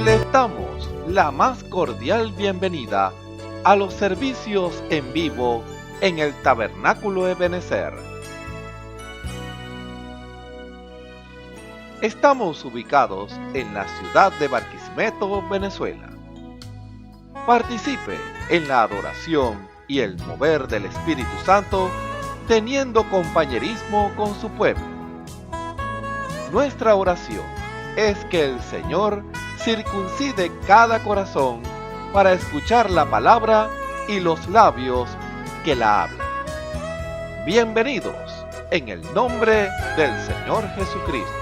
Les damos la más cordial bienvenida a los servicios en vivo en el Tabernáculo Ebenezer. Estamos ubicados en la ciudad de Barquisimeto, Venezuela. Participe en la adoración y el mover del Espíritu Santo, teniendo compañerismo con su pueblo. Nuestra oración es que el Señor circuncide cada corazón para escuchar la palabra y los labios que la hablan. Bienvenidos en el nombre del Señor Jesucristo.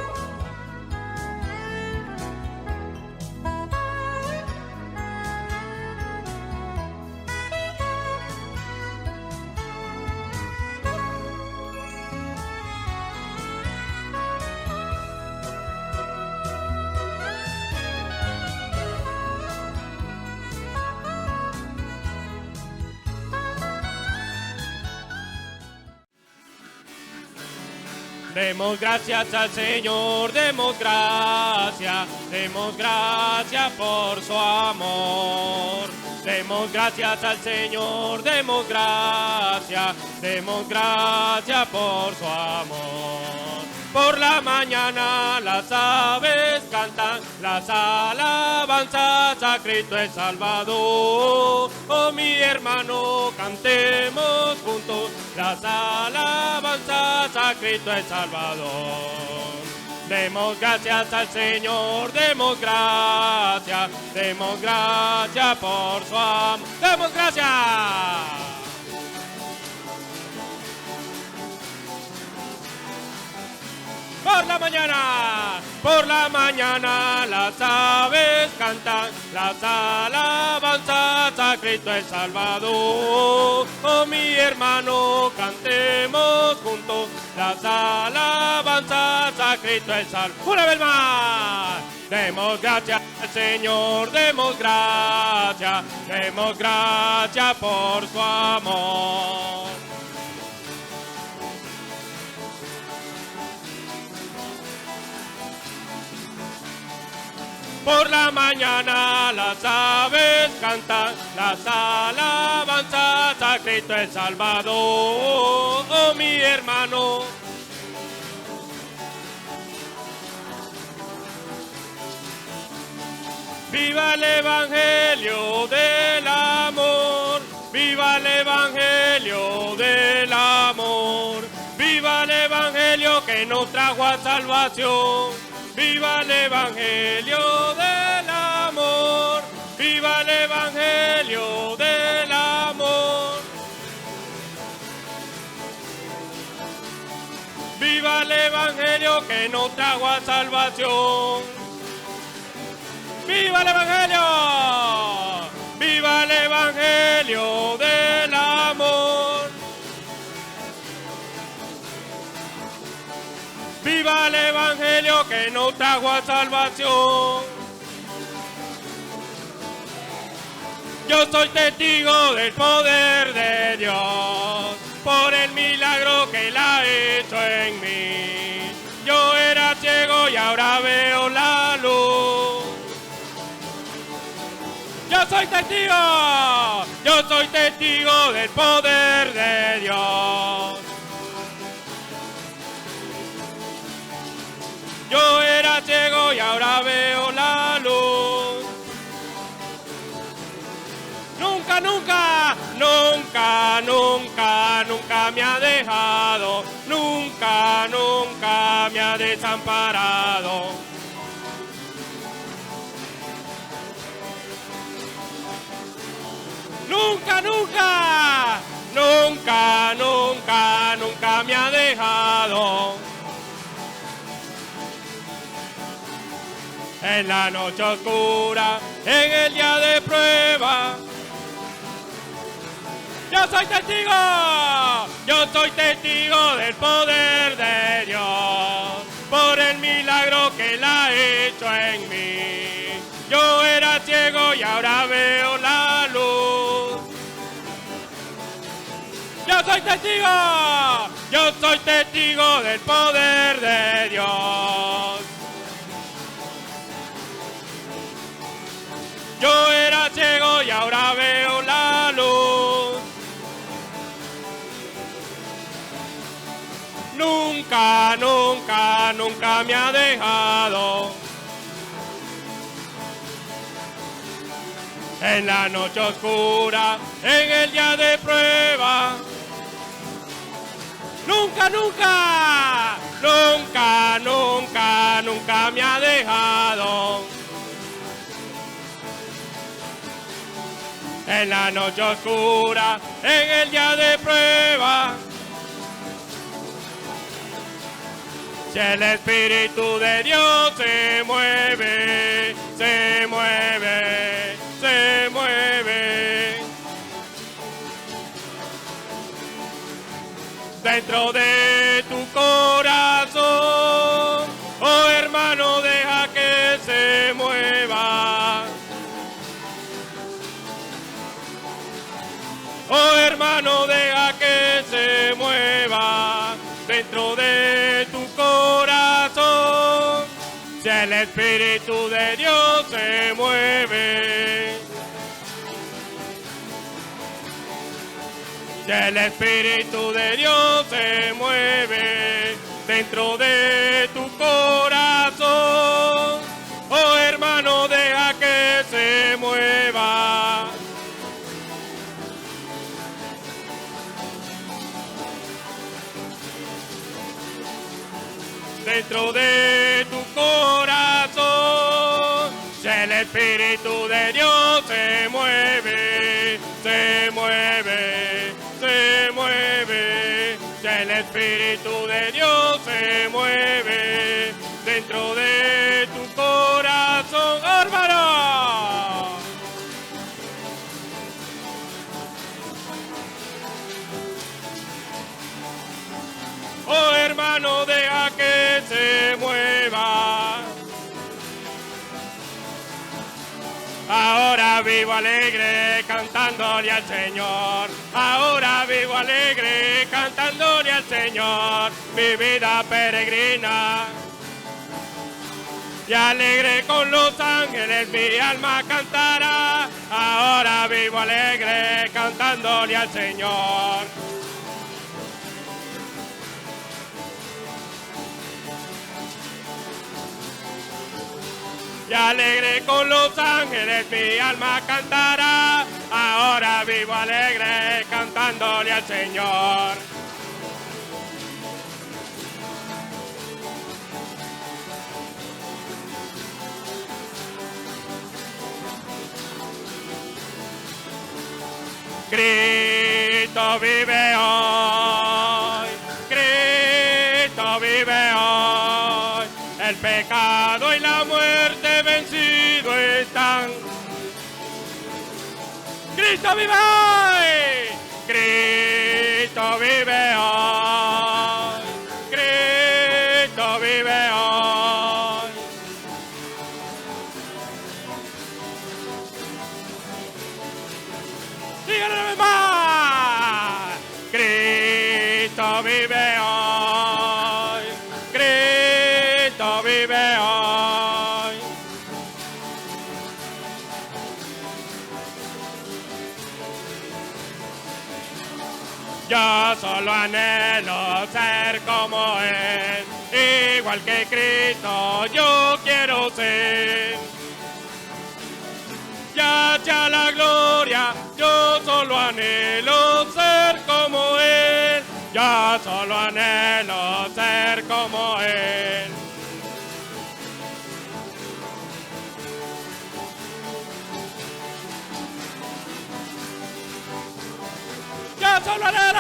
Demos gracias al Señor, demos gracias por su amor. Demos gracias al Señor, demos gracias por su amor. Por la mañana las aves cantan las alabanzas a Cristo el Salvador. Oh mi hermano, cantemos juntos las alabanzas a Cristo el Salvador. Demos gracias al Señor, demos gracias por su amor. ¡Demos gracias! Por la mañana las aves cantan las alabanzas a Cristo el Salvador. Oh mi hermano, cantemos juntos las alabanzas a Cristo el Salvador. Una vez más. Demos gracias al Señor, demos gracias por su amor. Por la mañana las aves cantan las alabanzas a Cristo el Salvador. Oh mi hermano. Viva el Evangelio del amor, viva el Evangelio del amor, viva el Evangelio que nos trajo a salvación. Viva el Evangelio del amor, viva el Evangelio del amor. Viva el Evangelio que nos trajo a salvación. ¡Viva el Evangelio! ¡Viva el Evangelio del amor! ¡Viva el Evangelio que nos trajo a salvación! Yo soy testigo del poder de Dios, por el milagro que Él ha hecho en mí. Yo era ciego y ahora veo la luz. Yo soy testigo del poder de Dios. Yo era ciego y ahora veo la luz. Nunca me ha dejado. Nunca me ha desamparado. Nunca me ha dejado. En la noche oscura, en el día de prueba. Yo soy testigo del poder de Dios, por el milagro que Él ha hecho en mí. Yo era ciego y ahora veo la luz. Yo soy testigo del poder de Dios. Yo era ciego y ahora veo la luz. Nunca, nunca, nunca me ha dejado. En la noche oscura, en el día de prueba. Nunca, nunca, nunca, nunca, nunca me ha dejado. En la noche oscura, en el día de prueba. Si el Espíritu de Dios se mueve, se mueve, se mueve. Dentro de tu corazón, oh hermano, deja que se mueva. Oh hermano, deja que se mueva dentro de tu corazón. Si el Espíritu de Dios se mueve. Si el Espíritu de Dios se mueve dentro de tu corazón. Oh hermano, deja que se mueva. Dentro de tu corazón, si el Espíritu de Dios se mueve, se mueve, se mueve. Si el Espíritu de Dios se mueve dentro de tu corazón, ¡oh, hermano! Oh hermano, deja que se mueva. Ahora vivo alegre cantándole al Señor. Ahora vivo alegre cantándole al Señor. Mi vida peregrina. Y alegre con los ángeles mi alma cantará. Ahora vivo alegre cantándole al Señor. Y alegre con los ángeles mi alma cantará. Ahora vivo alegre cantándole al Señor. Cristo vive hoy. Cristo vive hoy. El pecado y la muerte vencido están. ¡Cristo vive hoy! ¡Cristo vive hoy! ¡Cristo vive hoy! ¡Díganlo una vez más! ¡Cristo vive hoy! ¡Cristo vive hoy! Yo solo anhelo ser como Él, igual que Cristo yo quiero ser. Ya sea la gloria, yo solo anhelo ser como Él. Yo solo anhelo ser como Él. Yo solo anhelo.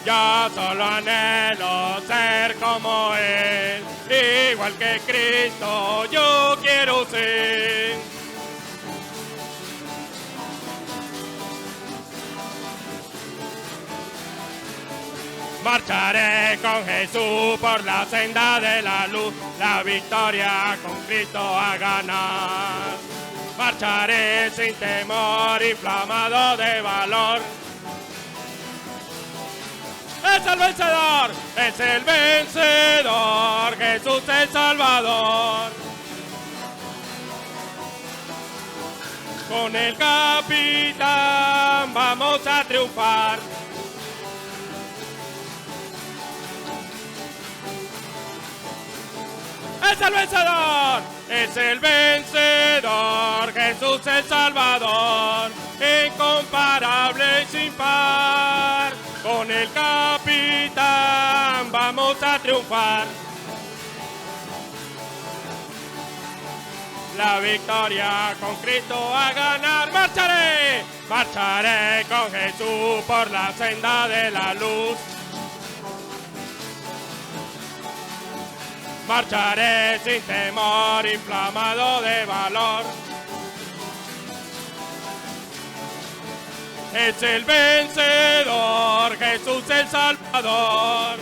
Yo solo anhelo ser como Él. Igual que Cristo yo quiero ser. Marcharé con Jesús por la senda de la luz, la victoria con Cristo a ganar. Marcharé sin temor, inflamado de valor. Es el vencedor, es el vencedor, Jesús el Salvador. Con el capitán vamos a triunfar. ¡Es el vencedor! ¡Es el vencedor! ¡Jesús el Salvador! ¡Incomparable y sin par! Con el capitán vamos a triunfar. La victoria con Cristo a ganar. ¡Marcharé! Marcharé con Jesús por la senda de la luz. Marcharé sin temor, inflamado de valor. Es el vencedor, Jesús el Salvador.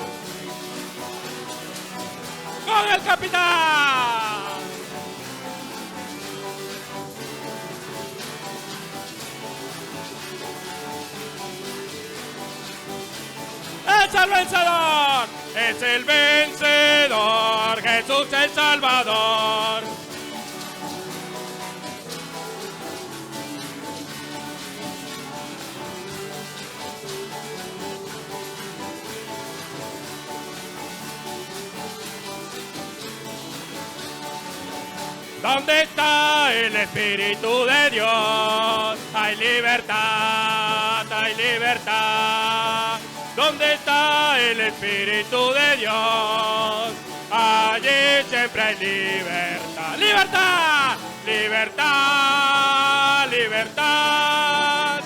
¡Con el capitán! ¡Es el vencedor! ¡Es el vencedor! ¡Jesús el Salvador! ¿Dónde está el Espíritu de Dios? Hay libertad, hay libertad. ¿Dónde está el Espíritu de Dios? Allí siempre hay libertad. ¡Libertad! ¡Libertad! ¡Libertad!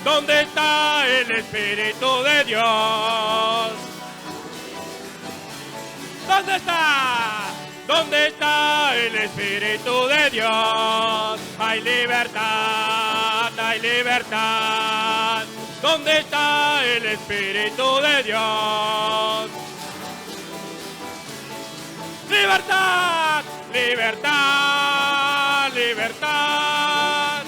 ¿Dónde está el Espíritu de Dios? ¿Dónde está? ¿Dónde está el Espíritu de Dios? Hay libertad, hay libertad. ¿Dónde está el Espíritu de Dios? ¡Libertad! ¡Libertad! ¡Libertad!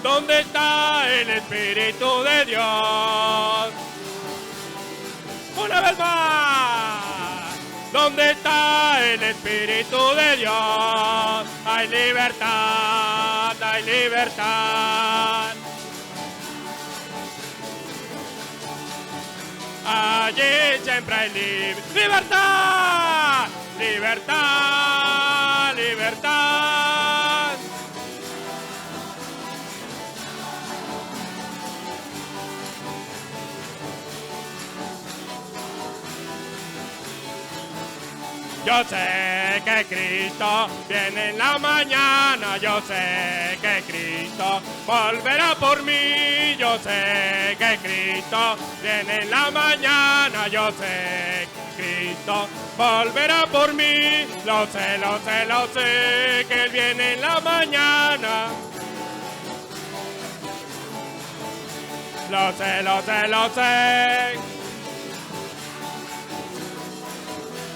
¿Dónde está el Espíritu de Dios? ¡Una vez más! ¿Dónde está el Espíritu de Dios? Hay libertad, hay libertad. Allí siempre hay libertad, libertad, libertad. Yo sé que Cristo viene en la mañana, yo sé que Cristo volverá por mí, yo sé que Cristo viene en la mañana, yo sé que Cristo volverá por mí, lo sé, lo sé, lo sé, que Él viene en la mañana. Lo sé, lo sé, lo sé.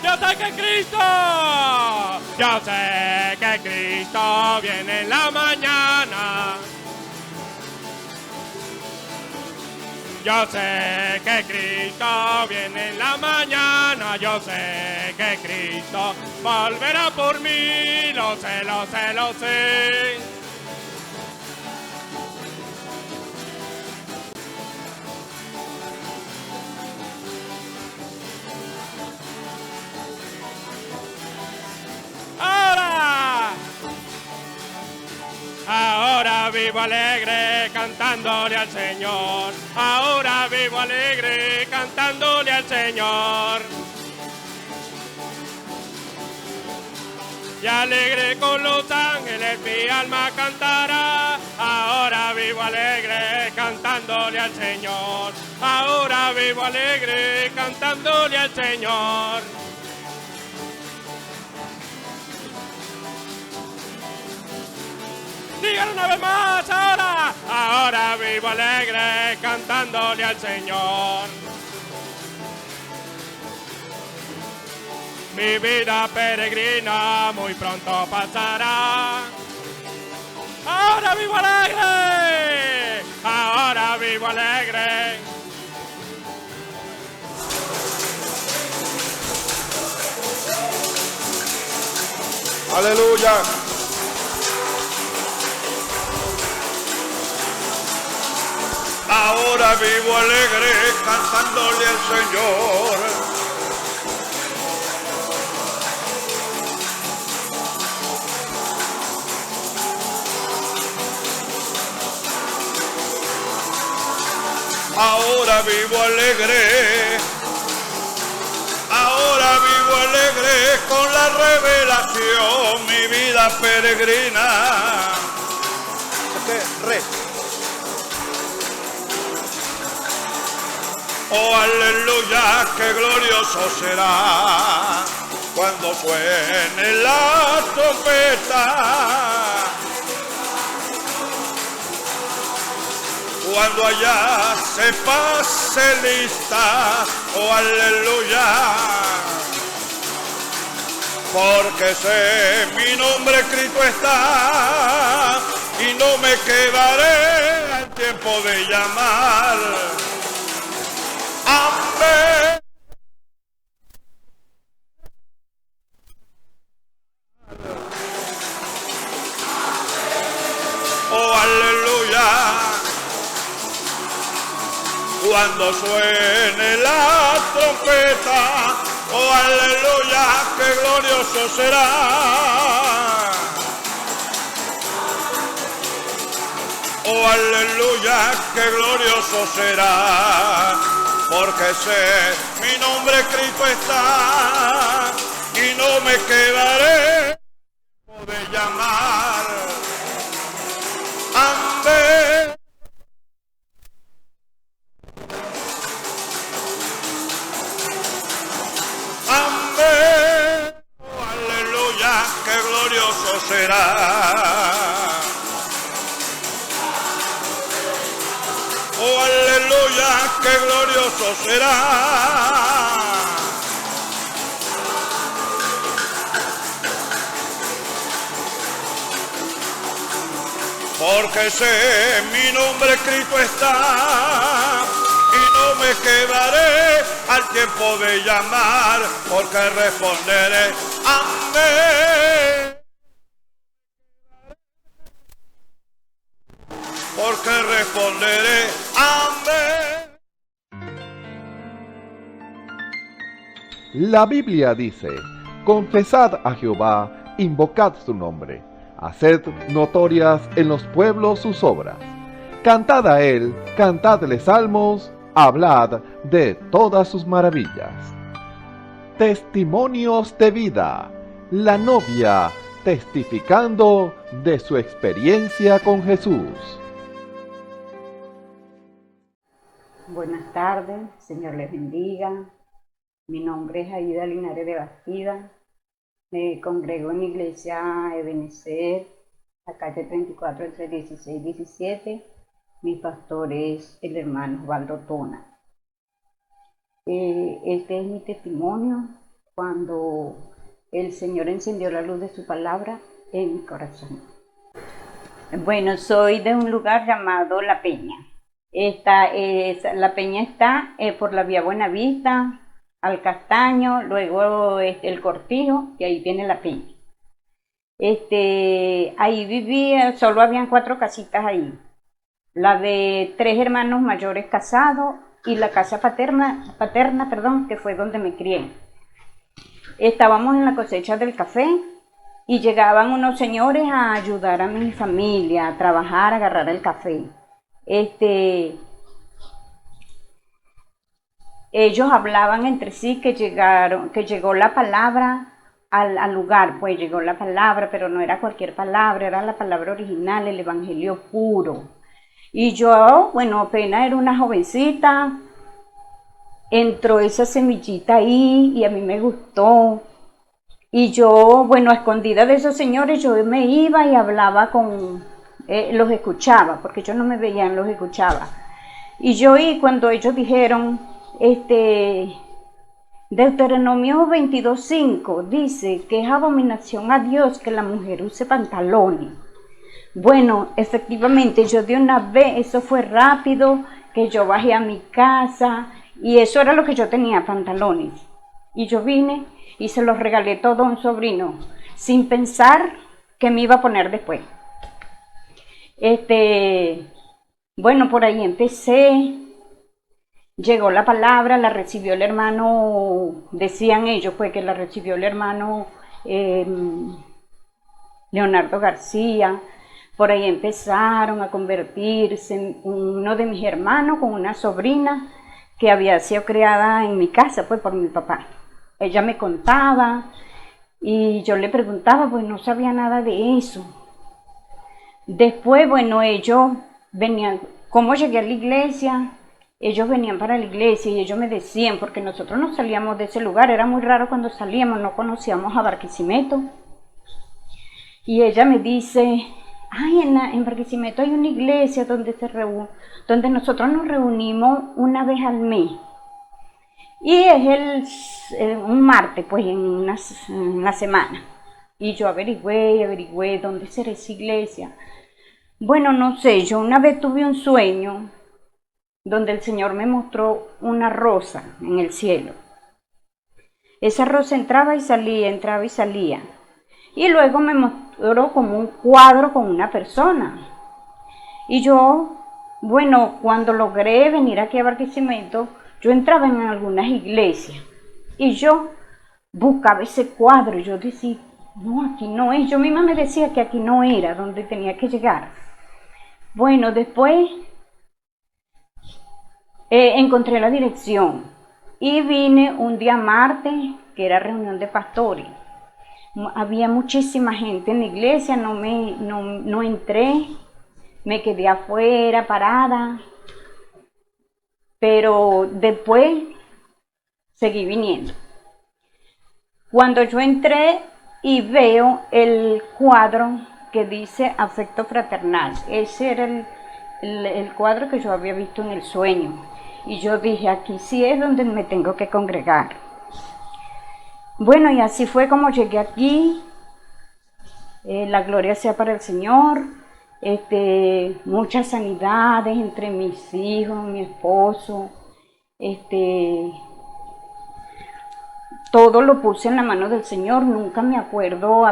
Yo sé que Cristo, yo sé que Cristo viene en la mañana. Yo sé que Cristo viene en la mañana. Yo sé que Cristo volverá por mí. Lo sé, lo sé, lo sé. Ahora vivo alegre cantándole al Señor. Ahora vivo alegre cantándole al Señor. Y alegre con los ángeles mi alma cantará. Ahora vivo alegre cantándole al Señor. Ahora vivo alegre cantándole al Señor. Díganlo una vez más ahora. Ahora vivo alegre cantándole al Señor. Mi vida peregrina muy pronto pasará. Ahora vivo alegre. Ahora vivo alegre. Aleluya. Ahora vivo alegre cantándole al Señor. Ahora vivo alegre. Ahora vivo alegre con la revelación, mi vida peregrina. Oh, aleluya, qué glorioso será cuando suene la trompeta. Cuando allá se pase lista, oh aleluya, porque sé mi nombre escrito está y no me quedaré al tiempo de llamar. Amén. Oh aleluya. Cuando suene la trompeta, oh aleluya, qué glorioso será. Oh aleluya, qué glorioso será, porque sé mi nombre escrito está y no me quedaré de llamar. Amén. Amén. Oh, aleluya, qué glorioso será. Oh, aleluya, qué glorioso será. Porque sé mi nombre escrito está y no me quedaré al tiempo de llamar, porque responderé amén. Porque responderé amén. La Biblia dice: confesad a Jehová, invocad su nombre, haced notorias en los pueblos sus obras. Cantad a él, cantadle salmos, hablad de todas sus maravillas. Testimonios de vida. La novia testificando de su experiencia con Jesús. Buenas tardes, Señor les bendiga. Mi nombre es Aida Linares de Bastida. Me congrego en la iglesia Ebenezer, la calle 34 entre 16 y 17. Mi pastor es el hermano Osvaldo Tona. Este es mi testimonio cuando el Señor encendió la luz de su palabra en mi corazón. Bueno, soy de un lugar llamado La Peña. La Peña está por la vía Buenavista, al Castaño, luego el Cortijo, y ahí viene La Peña. Ahí vivía, solo habían 4 casitas ahí. La de 3 hermanos mayores casados y la casa paterna, que fue donde me crié. Estábamos en la cosecha del café y llegaban unos señores a ayudar a mi familia, a trabajar, a agarrar el café. Ellos hablaban entre sí que llegó la palabra al lugar, pues llegó la palabra, pero no era cualquier palabra, era la palabra original, el evangelio puro. Y yo, bueno, apenas era una jovencita, entró esa semillita ahí y a mí me gustó. Y yo, bueno, a escondida de esos señores, yo me iba y hablaba los escuchaba, porque yo no me veían, los escuchaba. Y yo oí cuando ellos dijeron, Deuteronomio 22:5 dice que es abominación a Dios que la mujer use pantalones. Bueno, efectivamente, yo de una vez, eso fue rápido, que yo bajé a mi casa y eso era lo que yo tenía, pantalones. Y yo vine y se los regalé todo a un sobrino. sin pensar qué me iba a poner después. Bueno, por ahí empecé, llegó la palabra, la recibió el hermano, decían ellos pues que la recibió el hermano Leonardo García. Por ahí empezaron a convertirse uno de mis hermanos con una sobrina que había sido criada en mi casa pues por mi papá. Ella me contaba y yo le preguntaba, pues no sabía nada de eso. Después, bueno, ellos venían, ¿cómo llegué a la iglesia? Ellos venían para la iglesia y ellos me decían, porque nosotros no salíamos de ese lugar, era muy raro cuando salíamos, no conocíamos a Barquisimeto. Y ella me dice, ay, en Barquisimeto hay una iglesia donde nosotros nos reunimos una vez al mes. Y es un martes, pues, en la semana. Y yo averigüé dónde será esa iglesia. Bueno, no sé, yo una vez tuve un sueño donde el Señor me mostró una rosa en el cielo. Esa rosa entraba y salía, entraba y salía. Y luego me mostró como un cuadro con una persona. Y yo, bueno, cuando logré venir aquí a Barquisimeto, yo entraba en algunas iglesias y yo buscaba ese cuadro y yo decía, no, aquí no es. Yo misma me decía que aquí no era donde tenía que llegar. Bueno, después encontré la dirección y vine un día martes, que era reunión de pastores. Había muchísima gente en la iglesia, no entré, me quedé afuera parada, pero después seguí viniendo. Cuando yo entré y veo el cuadro que dice afecto fraternal, ese era el cuadro que yo había visto en el sueño. Y yo dije, aquí sí es donde me tengo que congregar. Bueno, y así fue como llegué aquí. La gloria sea para el Señor. Muchas sanidades entre mis hijos, mi esposo. Todo lo puse en la mano del Señor. Nunca me acuerdo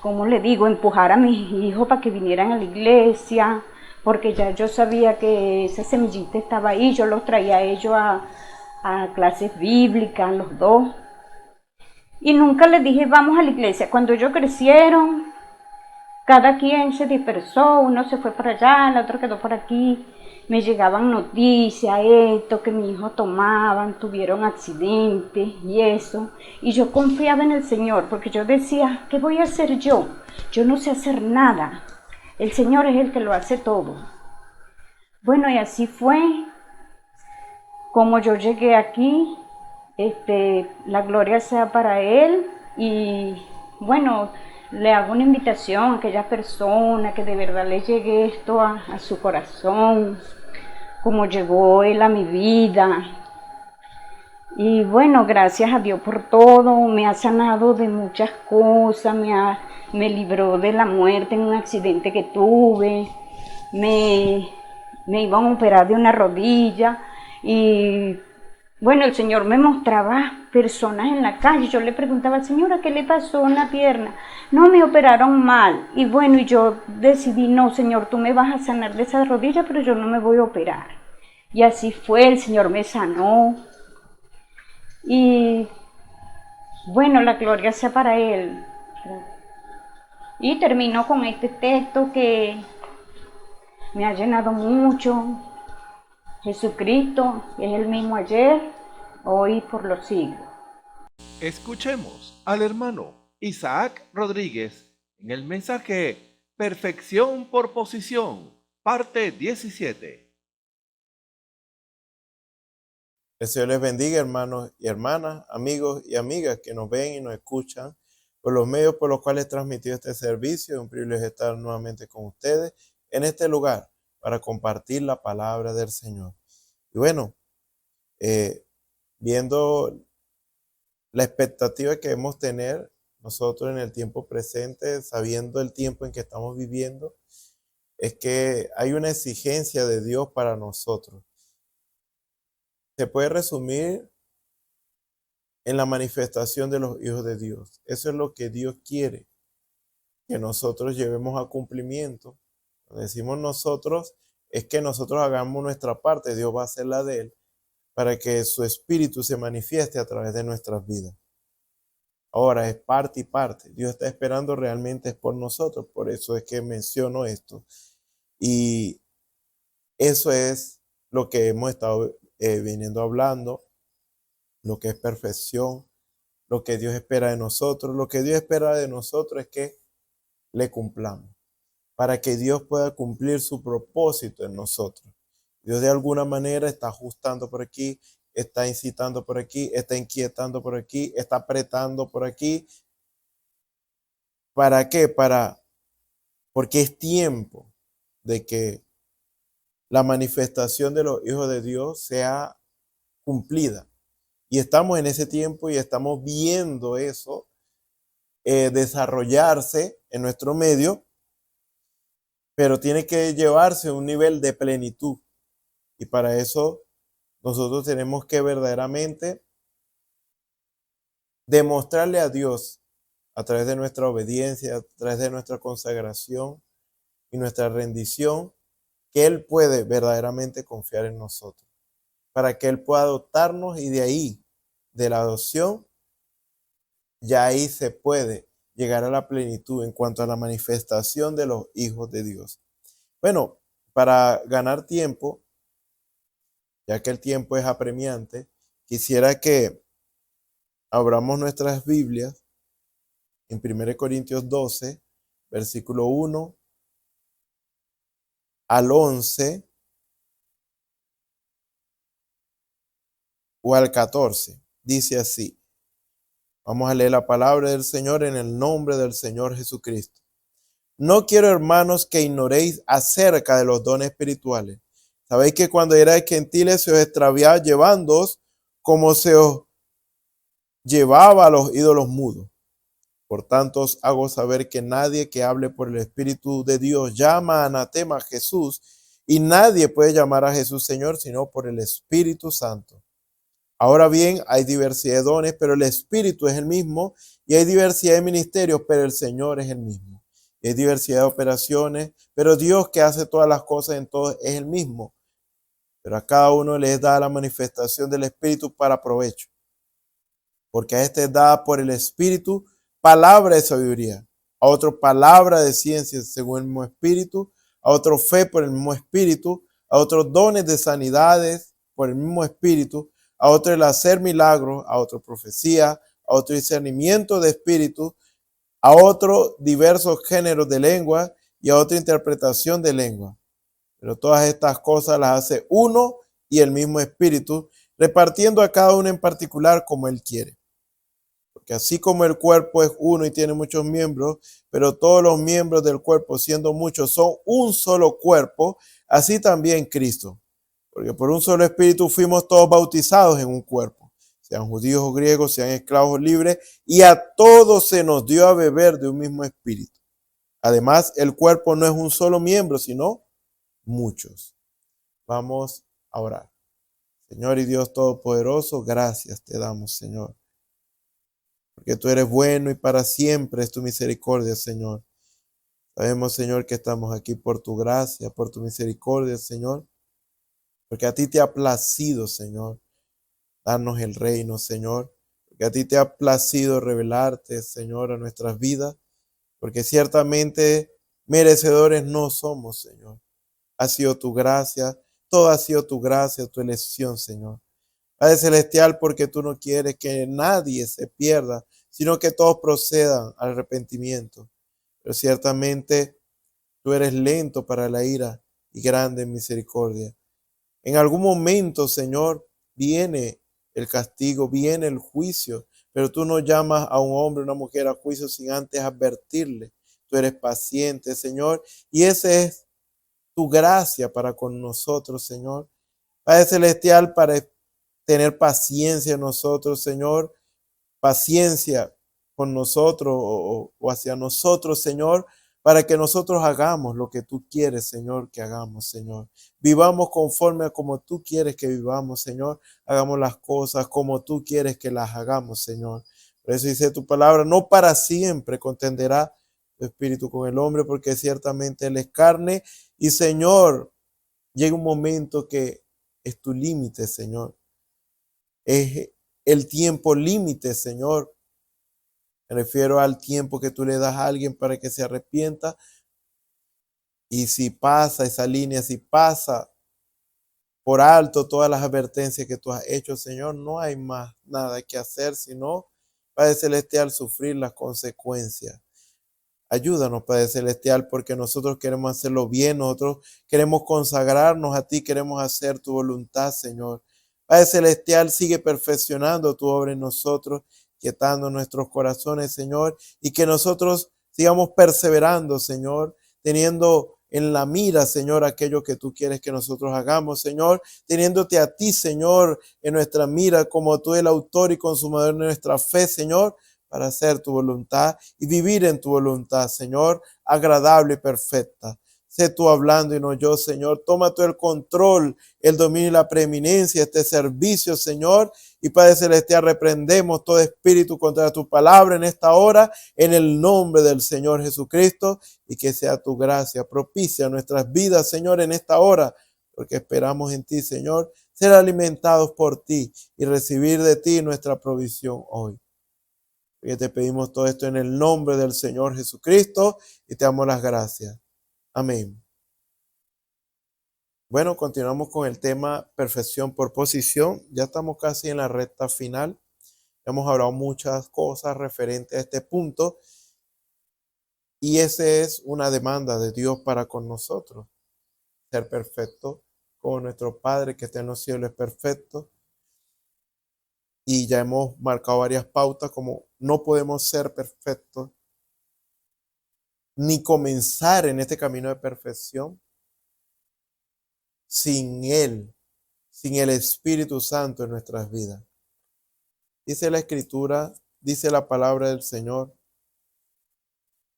¿cómo le digo?, empujar a mis hijos para que vinieran a la iglesia, porque ya yo sabía que esa semillita estaba ahí. Yo los traía a ellos a clases bíblicas, los dos. Y nunca les dije, vamos a la iglesia. Cuando ellos crecieron, cada quien se dispersó, uno se fue para allá, el otro quedó por aquí. Me llegaban noticias, que mi hijo tomaban, tuvieron accidentes y eso. Y yo confiaba en el Señor, porque yo decía, ¿qué voy a hacer yo? Yo no sé hacer nada. El Señor es el que lo hace todo. Bueno, y así fue como yo llegué aquí. La gloria sea para Él. Y bueno, le hago una invitación a aquellas personas que de verdad le llegue esto a su corazón, como llegó Él a mi vida. Y bueno, gracias a Dios por todo, me ha sanado de muchas cosas, me libró de la muerte en un accidente que tuve, me iban a operar de una rodilla y bueno, el Señor me mostraba personas en la calle. Yo le preguntaba al Señor, ¿a qué le pasó en la pierna? No, me operaron mal. Y bueno, y yo decidí, no, Señor, tú me vas a sanar de esa rodilla, pero yo no me voy a operar. Y así fue, el Señor me sanó. Y bueno, la gloria sea para Él. Y termino con este texto que me ha llenado mucho. Jesucristo es el mismo ayer, hoy, por los siglos. Escuchemos al hermano Isaac Rodríguez en el mensaje Perfección por Posición, parte 17. Que el Señor les bendiga, hermanos y hermanas, amigos y amigas que nos ven y nos escuchan por los medios por los cuales he transmitido este servicio. Es un privilegio estar nuevamente con ustedes en este lugar para compartir la palabra del Señor. Y bueno, viendo la expectativa que debemos tener nosotros en el tiempo presente, sabiendo el tiempo en que estamos viviendo, es que hay una exigencia de Dios para nosotros. Se puede resumir en la manifestación de los hijos de Dios. Eso es lo que Dios quiere, que nosotros llevemos a cumplimiento. Cuando decimos nosotros, es que nosotros hagamos nuestra parte, Dios va a hacer la de Él, para que su espíritu se manifieste a través de nuestras vidas. Ahora es parte y parte. Dios está esperando realmente es por nosotros. Por eso es que menciono esto. Y eso es lo que hemos estado viniendo hablando, lo que es perfección, lo que Dios espera de nosotros. Lo que Dios espera de nosotros es que le cumplamos, para que Dios pueda cumplir su propósito en nosotros. Dios de alguna manera está ajustando por aquí, está incitando por aquí, está inquietando por aquí, está apretando por aquí. ¿Para qué? Porque es tiempo de que la manifestación de los hijos de Dios sea cumplida. Y estamos en ese tiempo y estamos viendo eso desarrollarse en nuestro medio, pero tiene que llevarse a un nivel de plenitud. Y para eso nosotros tenemos que verdaderamente demostrarle a Dios a través de nuestra obediencia, a través de nuestra consagración y nuestra rendición, que Él puede verdaderamente confiar en nosotros, para que Él pueda adoptarnos y de ahí, de la adopción, ya ahí se puede llegar a la plenitud en cuanto a la manifestación de los hijos de Dios. Bueno, para ganar tiempo, ya que el tiempo es apremiante, quisiera que abramos nuestras Biblias en 1 Corintios 12, versículo 1 al 11 o al 14. Dice así. Vamos a leer la palabra del Señor en el nombre del Señor Jesucristo. No quiero, hermanos, que ignoréis acerca de los dones espirituales. Sabéis que cuando erais gentiles se os extraviaba llevándoos como se os llevaba a los ídolos mudos. Por tanto, os hago saber que nadie que hable por el Espíritu de Dios llama anatema a Jesús, y nadie puede llamar a Jesús Señor sino por el Espíritu Santo. Ahora bien, hay diversidad de dones, pero el Espíritu es el mismo, y hay diversidad de ministerios, pero el Señor es el mismo. Y hay diversidad de operaciones, pero Dios que hace todas las cosas en todos es el mismo. Pero a cada uno les da la manifestación del Espíritu para provecho. Porque a este es dada por el Espíritu palabra de sabiduría, a otro palabra de ciencia según el mismo Espíritu, a otro fe por el mismo Espíritu, a otros dones de sanidades por el mismo Espíritu, a otro el hacer milagros, a otro profecía, a otro discernimiento de espíritu, a otro diversos géneros de lengua y a otra interpretación de lengua. Pero todas estas cosas las hace uno y el mismo Espíritu, repartiendo a cada uno en particular como Él quiere. Porque así como el cuerpo es uno y tiene muchos miembros, pero todos los miembros del cuerpo, siendo muchos, son un solo cuerpo, así también Cristo. Porque por un solo Espíritu fuimos todos bautizados en un cuerpo, sean judíos o griegos, sean esclavos o libres, y a todos se nos dio a beber de un mismo Espíritu. Además, el cuerpo no es un solo miembro, sino muchos. Vamos a orar. Señor y Dios Todopoderoso, gracias te damos, Señor. Porque tú eres bueno y para siempre es tu misericordia, Señor. Sabemos, Señor, que estamos aquí por tu gracia, por tu misericordia, Señor. Porque a ti te ha placido, Señor, darnos el reino, Señor. Porque a ti te ha placido revelarte, Señor, a nuestras vidas. Porque ciertamente merecedores no somos, Señor. Ha sido tu gracia, todo ha sido tu gracia, tu elección, Señor. Padre Celestial, porque tú no quieres que nadie se pierda, sino que todos procedan al arrepentimiento. Pero ciertamente tú eres lento para la ira y grande en misericordia. En algún momento, Señor, viene el castigo, viene el juicio, pero tú no llamas a un hombre o una mujer a juicio sin antes advertirle. Tú eres paciente, Señor, y esa es tu gracia para con nosotros, Señor. Padre Celestial, para tener paciencia en nosotros, Señor, paciencia con nosotros o hacia nosotros, Señor, para que nosotros hagamos lo que tú quieres, Señor, que hagamos, Señor. Vivamos conforme a como tú quieres que vivamos, Señor. Hagamos las cosas como tú quieres que las hagamos, Señor. Por eso dice tu palabra, no para siempre contenderá tu espíritu con el hombre, porque ciertamente él es carne. Y, Señor, llega un momento que es tu límite, Señor. Es el tiempo límite, Señor. Me refiero al tiempo que tú le das a alguien para que se arrepienta. Y si pasa esa línea, si pasa por alto todas las advertencias que tú has hecho, Señor, no hay más nada que hacer, sino, Padre Celestial, sufrir las consecuencias. Ayúdanos, Padre Celestial, porque nosotros queremos hacerlo bien, nosotros queremos consagrarnos a ti, queremos hacer tu voluntad, Señor. Padre Celestial, sigue perfeccionando tu obra en nosotros, quietando nuestros corazones, Señor, y que nosotros sigamos perseverando, Señor, teniendo en la mira, Señor, aquello que tú quieres que nosotros hagamos, Señor, teniéndote a ti, Señor, en nuestra mira, como tú el autor y consumador de nuestra fe, Señor, para hacer tu voluntad y vivir en tu voluntad, Señor, agradable y perfecta. Sé tú hablando y no yo, Señor. Toma tú el control, el dominio y la preeminencia de este servicio, Señor. Y Padre Celestial, reprendemos todo espíritu contra tu palabra en esta hora, en el nombre del Señor Jesucristo, y que sea tu gracia propicia a nuestras vidas, Señor, en esta hora, porque esperamos en ti, Señor, ser alimentados por ti y recibir de ti nuestra provisión hoy. Y te pedimos todo esto en el nombre del Señor Jesucristo y te damos las gracias. Amén. Bueno, continuamos con el tema perfección por posición. Ya estamos casi en la recta final. Hemos hablado muchas cosas referentes a este punto y esa es una demanda de Dios para con nosotros. Ser perfecto como nuestro Padre que está en los cielos es perfecto. Y ya hemos marcado varias pautas como no podemos ser perfectos ni comenzar en este camino de perfección sin Él, sin el Espíritu Santo en nuestras vidas. Dice la Escritura, dice la palabra del Señor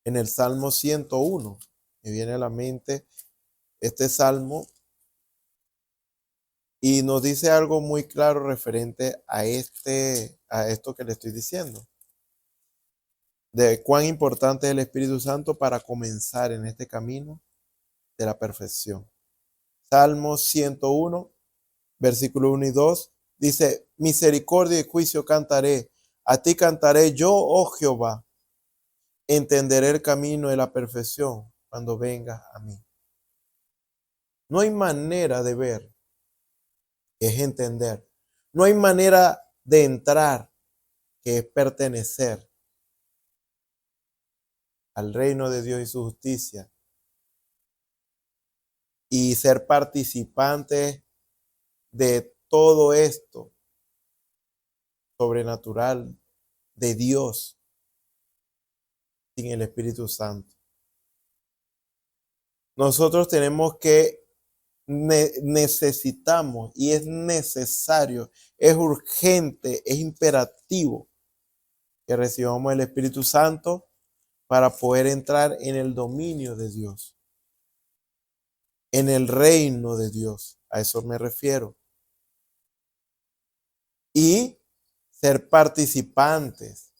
en el Salmo 101. Me viene a la mente este salmo y nos dice algo muy claro referente a esto que le estoy diciendo. De cuán importante es el Espíritu Santo para comenzar en este camino de la perfección. Salmo 101, versículo 1 y 2, dice, misericordia y juicio cantaré, a ti cantaré yo, oh Jehová, entenderé el camino de la perfección cuando vengas a mí. No hay manera de ver, es entender. No hay manera de entrar, que es pertenecer al reino de Dios y su justicia y ser participantes de todo esto sobrenatural de Dios sin el Espíritu Santo. Nosotros tenemos que necesitamos y es necesario, es urgente, es imperativo que recibamos el Espíritu Santo para poder entrar en el dominio de Dios, en el reino de Dios. A eso me refiero. Y ser participantes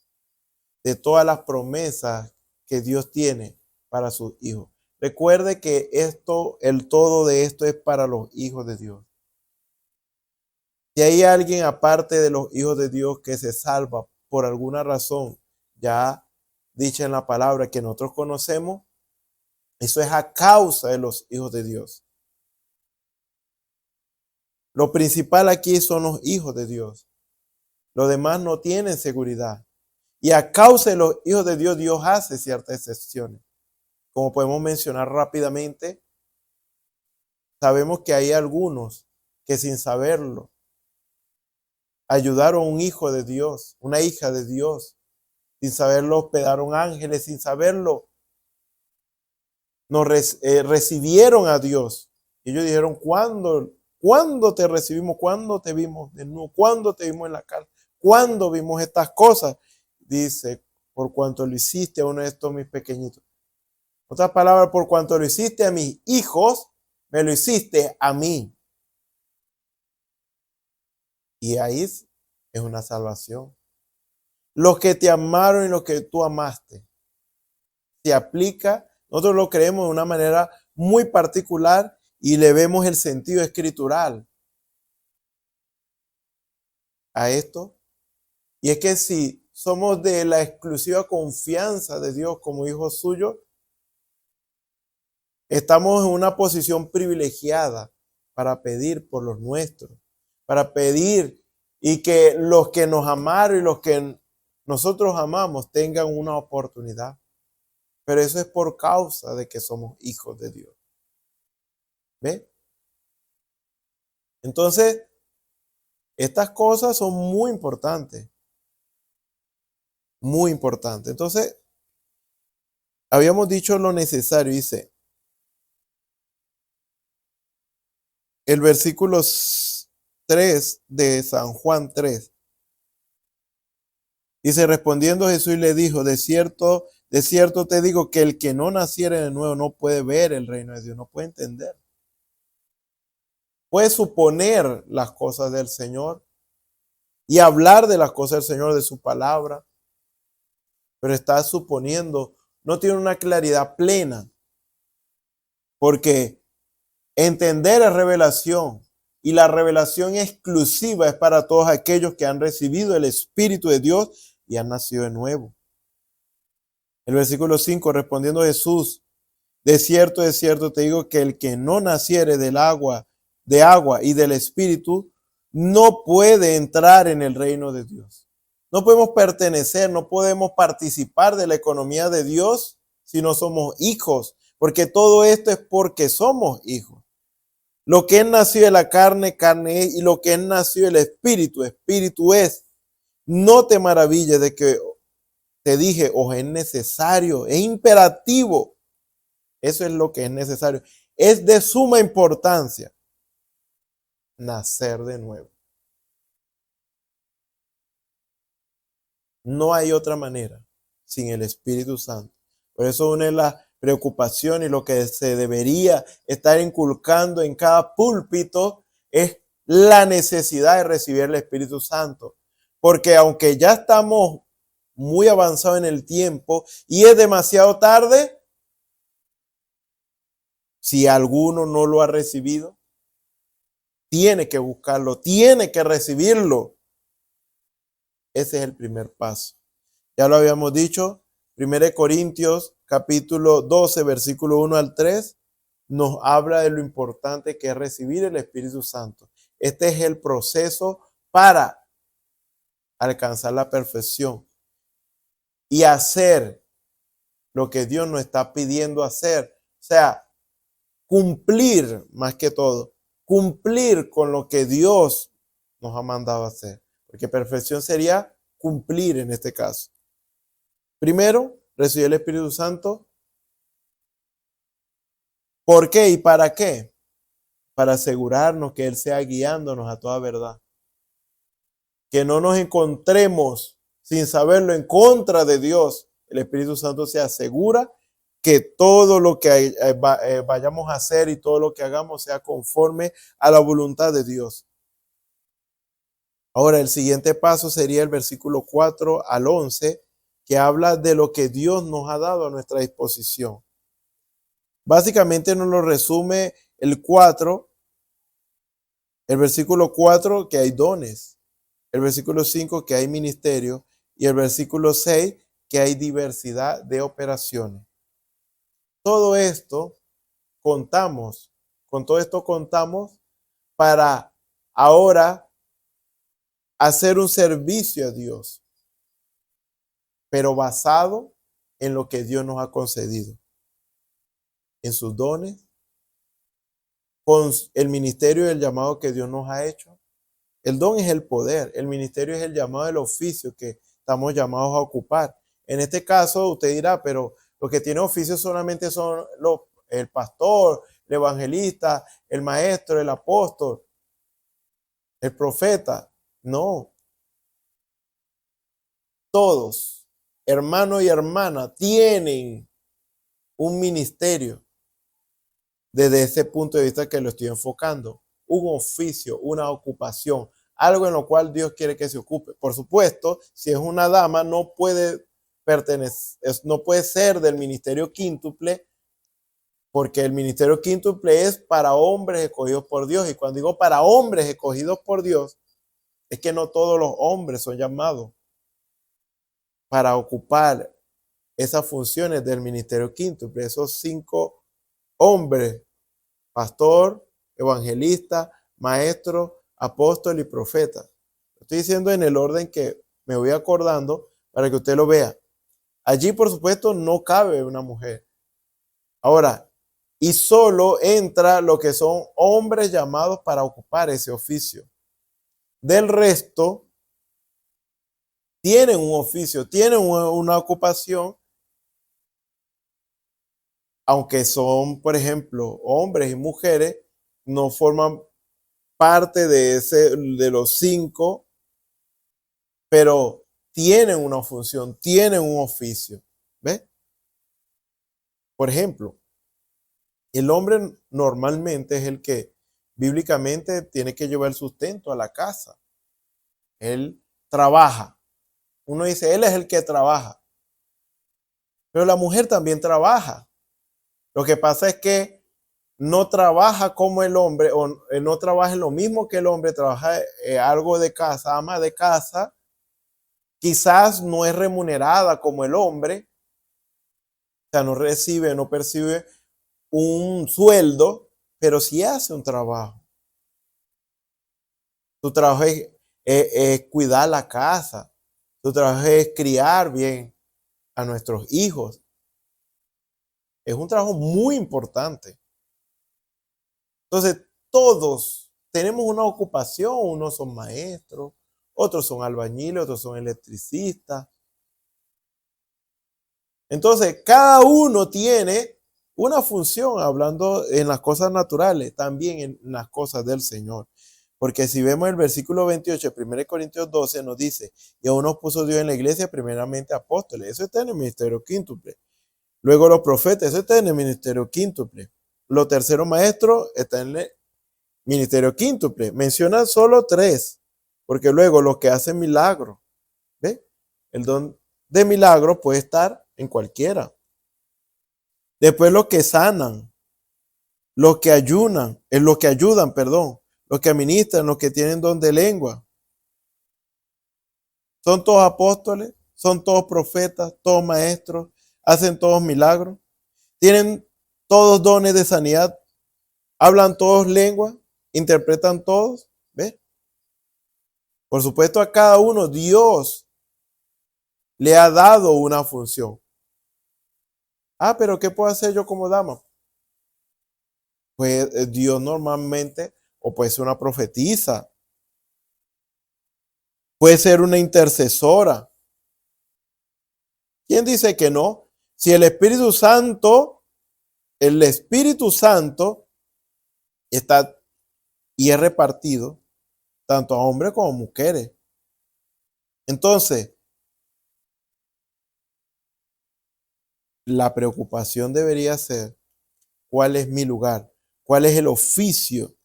de todas las promesas que Dios tiene para sus hijos. Recuerde que el todo de esto es para los hijos de Dios. Si hay alguien aparte de los hijos de Dios que se salva por alguna razón, ya dicha en la palabra que nosotros conocemos, eso es a causa de los hijos de Dios. Lo principal aquí son los hijos de Dios. Los demás no tienen seguridad. Y a causa de los hijos de Dios, Dios hace ciertas excepciones. Como podemos mencionar rápidamente, sabemos que hay algunos que sin saberlo ayudaron a un hijo de Dios, una hija de Dios. Sin saberlo hospedaron ángeles, sin saberlo recibieron a Dios. Y ellos dijeron, ¿cuándo te recibimos? ¿Cuándo te vimos desnudo? ¿Cuándo te vimos en la cárcel? ¿Cuándo vimos estas cosas? Dice, por cuanto lo hiciste a uno de estos mis pequeñitos. Otra palabra, por cuanto lo hiciste a mis hijos, me lo hiciste a mí. Y ahí es una salvación. Los que te amaron y los que tú amaste. Se aplica, nosotros lo creemos de una manera muy particular y le vemos el sentido escritural a esto. Y es que si somos de la exclusiva confianza de Dios como hijos suyos, estamos en una posición privilegiada para pedir por los nuestros, para pedir y que los que nos amaron y los que nosotros amamos tengan una oportunidad. Pero eso es por causa de que somos hijos de Dios. ¿Ve? Entonces, estas cosas son muy importantes. Muy importantes. Entonces, habíamos dicho lo necesario. Dice, el versículo 3 de San Juan 3. Dice, respondiendo Jesús le dijo, de cierto te digo que el que no naciere de nuevo no puede ver el reino de Dios, no puede entender. Puede suponer las cosas del Señor y hablar de las cosas del Señor, de su palabra, pero está suponiendo, no tiene una claridad plena, porque entender es revelación y la revelación exclusiva es para todos aquellos que han recibido el Espíritu de Dios y han nacido de nuevo. El versículo 5, respondiendo Jesús, de cierto te digo que el que no naciere de agua y del Espíritu, no puede entrar en el reino de Dios. No podemos pertenecer, no podemos participar de la economía de Dios si no somos hijos, porque todo esto es porque somos hijos. Lo que es nacido de la carne, carne es, y lo que es nacido del Espíritu, Espíritu es. No te maravilles de que te dije, es necesario, es imperativo. Eso es lo que es necesario. Es de suma importancia nacer de nuevo. No hay otra manera sin el Espíritu Santo. Por eso una de las preocupaciones y lo que se debería estar inculcando en cada púlpito es la necesidad de recibir el Espíritu Santo. Porque aunque ya estamos muy avanzados en el tiempo y es demasiado tarde, si alguno no lo ha recibido, tiene que buscarlo, tiene que recibirlo. Ese es el primer paso. Ya lo habíamos dicho, 1 Corintios capítulo 12, versículo 1 al 3, nos habla de lo importante que es recibir el Espíritu Santo. Este es el proceso para alcanzar la perfección y hacer lo que Dios nos está pidiendo hacer. O sea, cumplir más que todo, cumplir con lo que Dios nos ha mandado hacer. Porque perfección sería cumplir en este caso. Primero, recibir el Espíritu Santo. ¿Por qué y para qué? Para asegurarnos que Él sea guiándonos a toda verdad. Que no nos encontremos sin saberlo en contra de Dios. El Espíritu Santo se asegura que todo lo que vayamos a hacer y todo lo que hagamos sea conforme a la voluntad de Dios. Ahora, el siguiente paso sería el versículo 4 al 11, que habla de lo que Dios nos ha dado a nuestra disposición. Básicamente nos lo resume el versículo 4, que hay dones, el versículo 5, que hay ministerio, y el versículo 6, que hay diversidad de operaciones. Todo esto con todo esto contamos para ahora hacer un servicio a Dios, pero basado en lo que Dios nos ha concedido, en sus dones, con el ministerio y el llamado que Dios nos ha hecho. El don es el poder, el ministerio es el llamado del oficio que estamos llamados a ocupar. En este caso, usted dirá, pero los que tienen oficio solamente son el pastor, el evangelista, el maestro, el apóstol, el profeta. No. Todos, hermano y hermana, tienen un ministerio desde ese punto de vista que lo estoy enfocando. Un oficio, una ocupación, algo en lo cual Dios quiere que se ocupe. Por supuesto, si es una dama, no puede no puede ser del ministerio quíntuple, porque el ministerio quíntuple es para hombres escogidos por Dios. Y cuando digo para hombres escogidos por Dios, es que no todos los hombres son llamados para ocupar esas funciones del ministerio quíntuple. Esos 5 hombres: pastor, evangelista, maestro, apóstol y profeta. Lo estoy diciendo en el orden que me voy acordando para que usted lo vea. Allí, por supuesto, no cabe una mujer. Ahora, y solo entra lo que son hombres llamados para ocupar ese oficio. Del resto, tienen un oficio, tienen una ocupación, aunque son, por ejemplo, hombres y mujeres, no forman parte de los 5, pero tienen una función, tienen un oficio. ¿Ves? Por ejemplo, el hombre normalmente es el que bíblicamente tiene que llevar el sustento a la casa. Él trabaja. Uno dice, él es el que trabaja. Pero la mujer también trabaja. Lo que pasa es que no trabaja como el hombre, o no trabaja en lo mismo que el hombre, trabaja algo de casa, ama de casa. Quizás no es remunerada como el hombre, o sea, no percibe un sueldo, pero sí hace un trabajo. Tu trabajo es cuidar la casa, tu trabajo es criar bien a nuestros hijos. Es un trabajo muy importante. Entonces, todos tenemos una ocupación. Unos son maestros, otros son albañiles, otros son electricistas. Entonces, cada uno tiene una función, hablando en las cosas naturales, también en las cosas del Señor. Porque si vemos el versículo 28 de 1 Corintios 12, nos dice, y aún nos puso Dios en la iglesia primeramente apóstoles. Eso está en el ministerio quíntuple. Luego los profetas, eso está en el ministerio quíntuple. Los terceros maestros están en el ministerio quíntuple. Menciona solo 3, porque luego los que hacen milagros, ¿ve? El don de milagro puede estar en cualquiera. Después los que sanan, los que ayudan, los que administran, los que tienen don de lengua. Son todos apóstoles, son todos profetas, todos maestros, hacen todos milagros, tienen todos dones de sanidad, hablan todos lenguas, interpretan todos. ¿Ves? Por supuesto, a cada uno Dios le ha dado una función. Pero ¿qué puedo hacer yo como dama? Pues Dios normalmente, o puede ser una profetisa, puede ser una intercesora. ¿Quién dice que no? Si el Espíritu Santo está y es repartido tanto a hombres como a mujeres. Entonces, la preocupación debería ser, ¿cuál es mi lugar? ¿Cuál es el oficio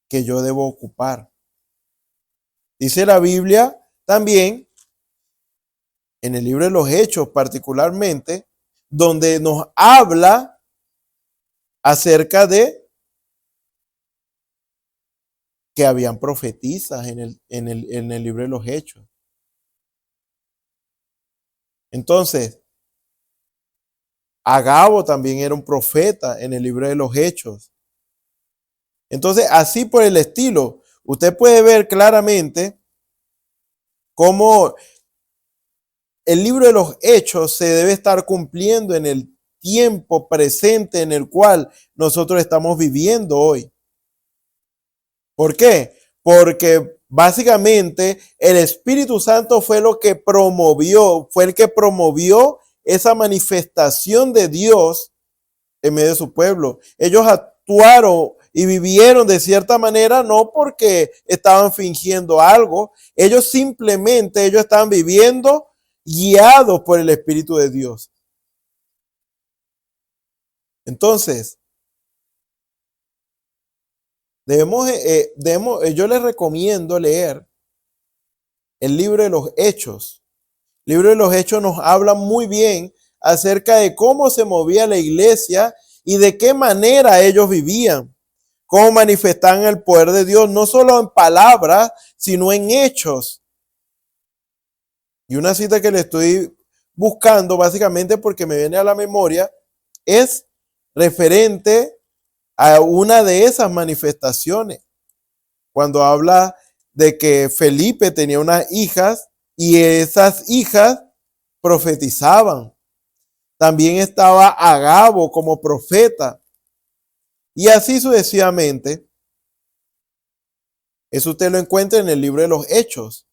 que yo debo ocupar? Dice la Biblia también, en el libro de los Hechos particularmente, donde nos habla acerca de que habían profetisas en el libro de los Hechos. Entonces, Agabo también era un profeta en el libro de los Hechos. Entonces, así por el estilo, usted puede ver claramente cómo el libro de los Hechos se debe estar cumpliendo en el tiempo presente en el cual nosotros estamos viviendo hoy. ¿Por qué? Porque básicamente el Espíritu Santo fue el que promovió esa manifestación de Dios en medio de su pueblo. Ellos actuaron y vivieron de cierta manera, no porque estaban fingiendo algo, ellos estaban viviendo guiados por el Espíritu de Dios. Entonces, yo les recomiendo leer el libro de los Hechos. El libro de los Hechos nos habla muy bien acerca de cómo se movía la iglesia y de qué manera ellos vivían, cómo manifestaban el poder de Dios, no solo en palabras, sino en hechos. Y una cita que le estoy buscando, básicamente porque me viene a la memoria, es referente a una de esas manifestaciones, cuando habla de que Felipe tenía unas hijas y esas hijas profetizaban. También estaba Agabo como profeta. Y así sucesivamente. Eso usted lo encuentra en el libro de los Hechos.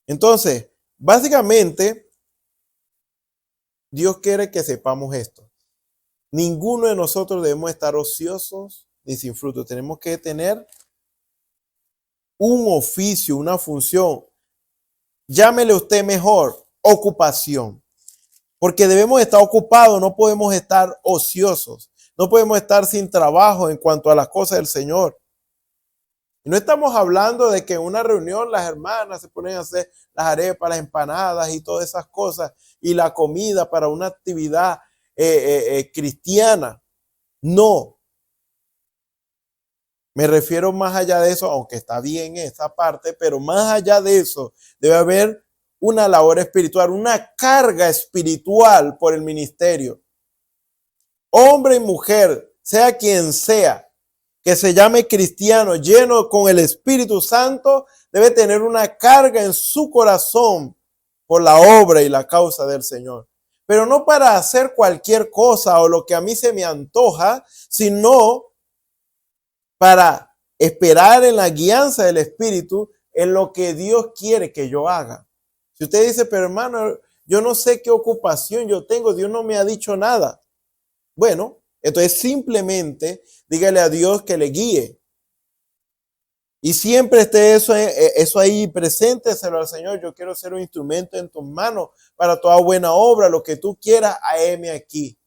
Entonces, básicamente, Dios quiere que sepamos esto. Ninguno de nosotros debemos estar ociosos ni sin fruto. Tenemos que tener un oficio, una función. Llámele usted mejor, ocupación. Porque debemos estar ocupados, no podemos estar ociosos. No podemos estar sin trabajo en cuanto a las cosas del Señor. Y no estamos hablando de que en una reunión las hermanas se ponen a hacer las arepas, las empanadas y todas esas cosas y la comida para una actividad cristiana. No. Me refiero más allá de eso, aunque está bien esa parte, pero más allá de eso debe haber una labor espiritual, una carga espiritual por el ministerio. Hombre y mujer, sea quien sea, que se llame cristiano, lleno con el Espíritu Santo, debe tener una carga en su corazón por la obra y la causa del Señor. Pero no para hacer cualquier cosa o lo que a mí se me antoja, sino para esperar en la guianza del Espíritu en lo que Dios quiere que yo haga. Si usted dice, pero hermano, yo no sé qué ocupación yo tengo, Dios no me ha dicho nada. Bueno, entonces simplemente dígale a Dios que le guíe. Y siempre esté eso ahí presente, se lo al Señor. Yo quiero ser un instrumento en tus manos para toda buena obra, lo que tú quieras, heme aquí.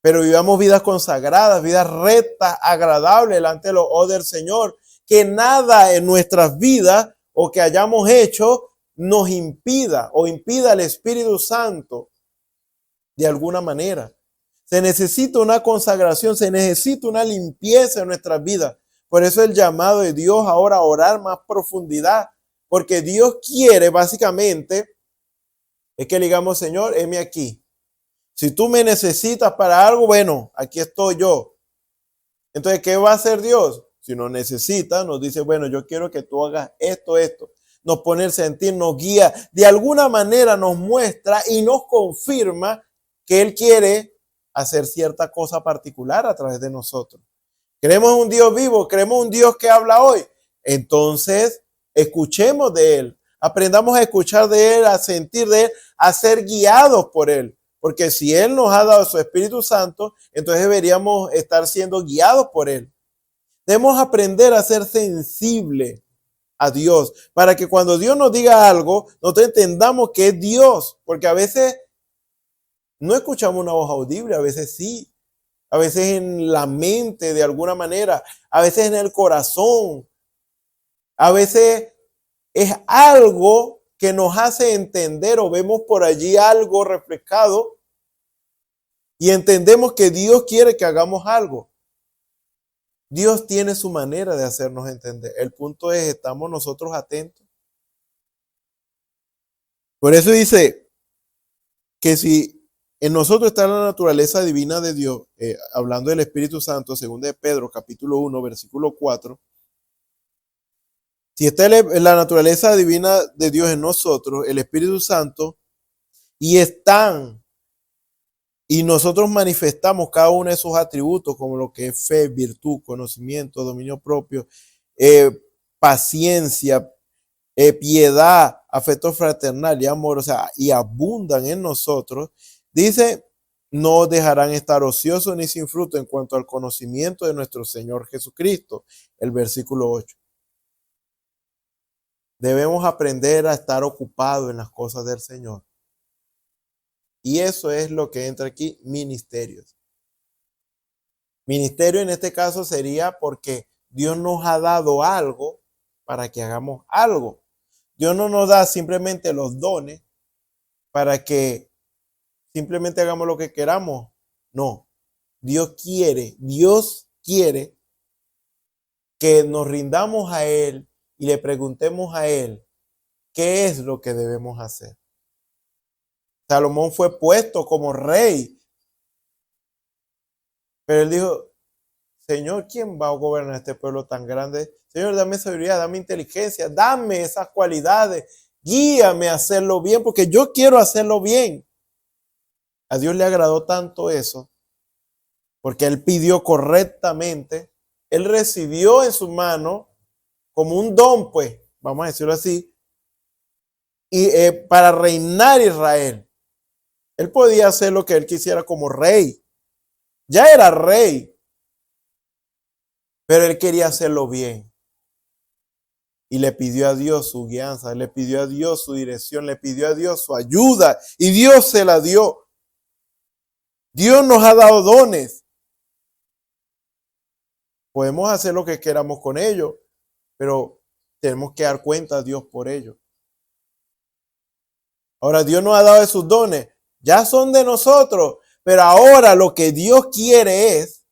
Pero vivamos vidas consagradas, vidas rectas, agradables delante de los ojos del Señor. Que nada en nuestras vidas o que hayamos hecho nos impida o impida al Espíritu Santo de alguna manera. Se necesita una consagración, se necesita una limpieza en nuestras vidas. Por eso el llamado de Dios ahora a orar más profundidad, porque Dios quiere básicamente es que le digamos, Señor, heme aquí. Si tú me necesitas para algo, bueno, aquí estoy yo. Entonces, ¿qué va a hacer Dios? Si nos necesita, nos dice, bueno, yo quiero que tú hagas esto. Nos pone el sentir, nos guía. De alguna manera nos muestra y nos confirma que Él quiere hacer cierta cosa particular a través de nosotros. Creemos en un Dios vivo, creemos en un Dios que habla hoy. Entonces, escuchemos de Él. Aprendamos a escuchar de Él, a sentir de Él, a ser guiados por Él. Porque si Él nos ha dado su Espíritu Santo, entonces deberíamos estar siendo guiados por Él. Debemos aprender a ser sensibles a Dios, para que cuando Dios nos diga algo, nosotros entendamos que es Dios, porque a veces no escuchamos una voz audible, a veces sí, a veces en la mente de alguna manera, a veces en el corazón, a veces es algo que nos hace entender o vemos por allí algo reflejado y entendemos que Dios quiere que hagamos algo. Dios tiene su manera de hacernos entender. El punto es, ¿estamos nosotros atentos? Por eso dice que si en nosotros está la naturaleza divina de Dios, hablando del Espíritu Santo, según de Pedro, capítulo 1, versículo 4, si está la naturaleza divina de Dios en nosotros, el Espíritu Santo, y nosotros manifestamos cada uno de esos atributos, como lo que es fe, virtud, conocimiento, dominio propio, paciencia, piedad, afecto fraternal y amor, o sea, y abundan en nosotros, dice, no dejarán estar ociosos ni sin fruto en cuanto al conocimiento de nuestro Señor Jesucristo, el versículo 8. Debemos aprender a estar ocupados en las cosas del Señor. Y eso es lo que entra aquí, ministerios. Ministerio en este caso sería porque Dios nos ha dado algo para que hagamos algo. Dios no nos da simplemente los dones para que simplemente hagamos lo que queramos. No, Dios quiere que nos rindamos a Él y le preguntemos a Él qué es lo que debemos hacer. Salomón fue puesto como rey, pero él dijo, Señor, ¿quién va a gobernar este pueblo tan grande? Señor, dame sabiduría, dame inteligencia, dame esas cualidades, guíame a hacerlo bien, porque yo quiero hacerlo bien. A Dios le agradó tanto eso, porque él pidió correctamente, él recibió en su mano como un don, pues, vamos a decirlo así, y para reinar Israel. Él podía hacer lo que él quisiera como rey. Ya era rey, pero él quería hacerlo bien. Y le pidió a Dios su guianza, le pidió a Dios su dirección, le pidió a Dios su ayuda y Dios se la dio. Dios nos ha dado dones. Podemos hacer lo que queramos con ellos, pero tenemos que dar cuenta a Dios por ellos. Ahora Dios nos ha dado esos dones, ya son de nosotros, pero ahora lo que Dios quiere es,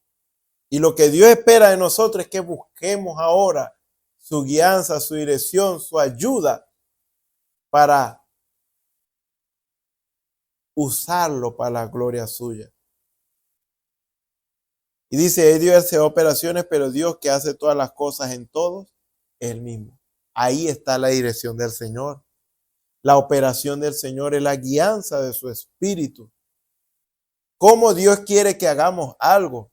y lo que Dios espera de nosotros es que busquemos ahora su guianza, su dirección, su ayuda para usarlo para la gloria suya. Y dice, Dios hace operaciones, pero Dios que hace todas las cosas en todos, es el mismo. Ahí está la dirección del Señor. La operación del Señor es la guianza de su Espíritu. ¿Cómo Dios quiere que hagamos algo?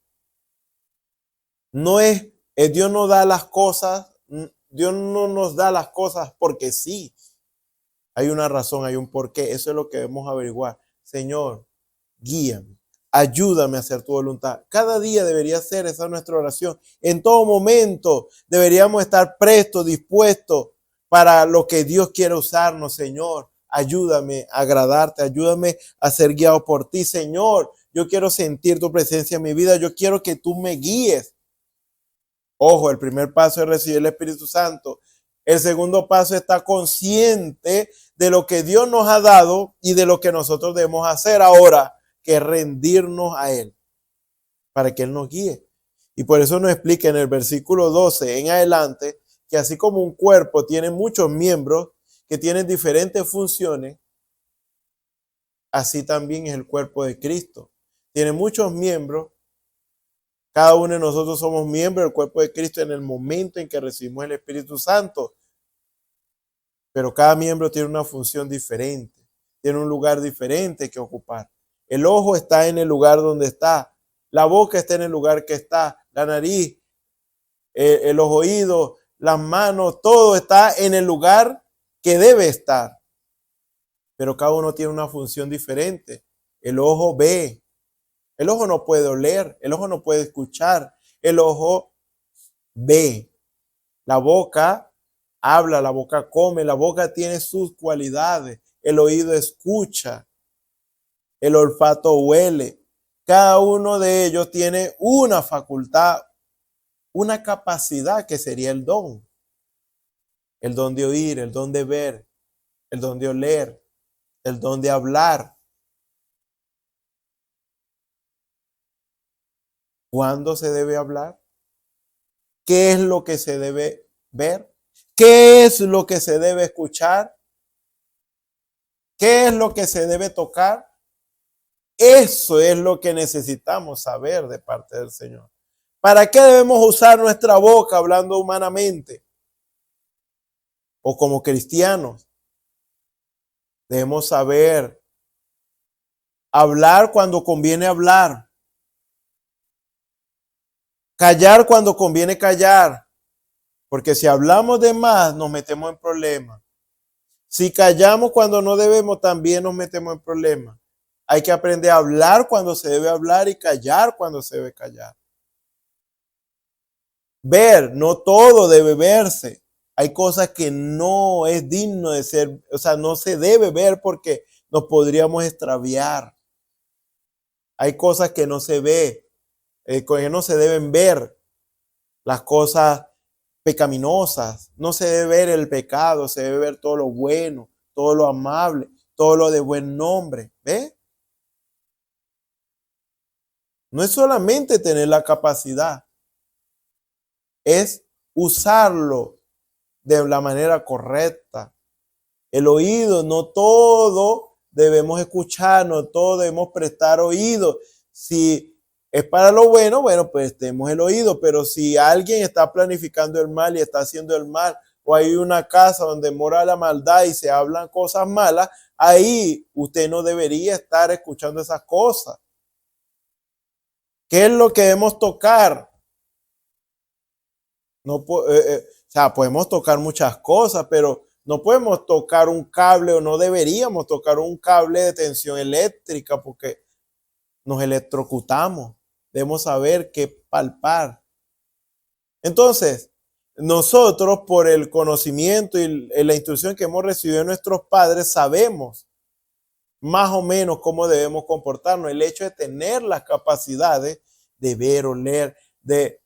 No es, Dios no da las cosas, Dios no nos da las cosas porque sí. Hay una razón, hay un porqué. Eso es lo que debemos averiguar. Señor, guíame, ayúdame a hacer tu voluntad. Cada día debería ser esa nuestra oración. En todo momento deberíamos estar prestos, dispuestos para lo que Dios quiere usarnos, Señor. Ayúdame a agradarte, ayúdame a ser guiado por ti, Señor. Yo quiero sentir tu presencia en mi vida. Yo quiero que tú me guíes. Ojo, el primer paso es recibir el Espíritu Santo. El segundo paso es estar consciente de lo que Dios nos ha dado y de lo que nosotros debemos hacer ahora, que es rendirnos a Él, para que Él nos guíe. Y por eso nos explica en el versículo 12 en adelante, que así como un cuerpo tiene muchos miembros que tienen diferentes funciones, así también es el cuerpo de Cristo. Tiene muchos miembros. Cada uno de nosotros somos miembros del cuerpo de Cristo en el momento en que recibimos el Espíritu Santo. Pero cada miembro tiene una función diferente, tiene un lugar diferente que ocupar. El ojo está en el lugar donde está, la boca está en el lugar que está, la nariz, los oídos, las manos, todo está en el lugar que debe estar. Pero cada uno tiene una función diferente. El ojo ve. El ojo no puede oler, el ojo no puede escuchar, el ojo ve. La boca habla, la boca come, la boca tiene sus cualidades, el oído escucha, el olfato huele. Cada uno de ellos tiene una facultad, una capacidad que sería el don. El don de oír, el don de ver, el don de oler, el don de hablar. ¿Cuándo se debe hablar? ¿Qué es lo que se debe ver? ¿Qué es lo que se debe escuchar? ¿Qué es lo que se debe tocar? Eso es lo que necesitamos saber de parte del Señor. ¿Para qué debemos usar nuestra boca hablando humanamente? O como cristianos, debemos saber hablar cuando conviene hablar. Callar cuando conviene callar, porque si hablamos de más nos metemos en problemas. Si callamos cuando no debemos, también nos metemos en problemas. Hay que aprender a hablar cuando se debe hablar y callar cuando se debe callar. Ver, no todo debe verse. Hay cosas que no es digno de ser, o sea, no se debe ver porque nos podríamos extraviar. Hay cosas que no se ve. con que no se deben ver las cosas pecaminosas, no se debe ver el pecado, se debe ver todo lo bueno, todo lo amable, todo lo de buen nombre. ¿Ve? No es solamente tener la capacidad, es usarlo de la manera correcta. El oído, no todo debemos escuchar, no todo debemos prestar oído. Si es para lo bueno, bueno, pues tenemos el oído, pero si alguien está planificando el mal y está haciendo el mal, o hay una casa donde mora la maldad y se hablan cosas malas, ahí usted no debería estar escuchando esas cosas. ¿Qué es lo que debemos tocar? No, o sea, podemos tocar muchas cosas, pero no podemos tocar un cable o no deberíamos tocar un cable de tensión eléctrica porque nos electrocutamos. Debemos saber qué palpar. Entonces, nosotros por el conocimiento y la instrucción que hemos recibido de nuestros padres sabemos más o menos cómo debemos comportarnos. El hecho de tener las capacidades de ver, oler, de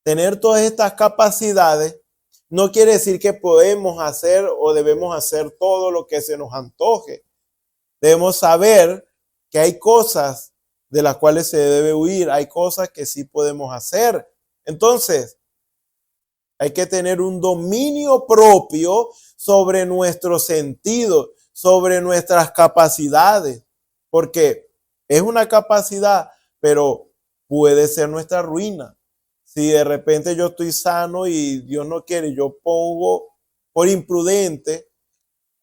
tener todas estas capacidades, no quiere decir que podemos hacer o debemos hacer todo lo que se nos antoje. Debemos saber que hay cosas de las cuales se debe huir, hay cosas que sí podemos hacer. Entonces, hay que tener un dominio propio sobre nuestros sentidos, sobre nuestras capacidades, porque es una capacidad, pero puede ser nuestra ruina. Si de repente yo estoy sano y Dios no quiere, yo pongo por imprudente,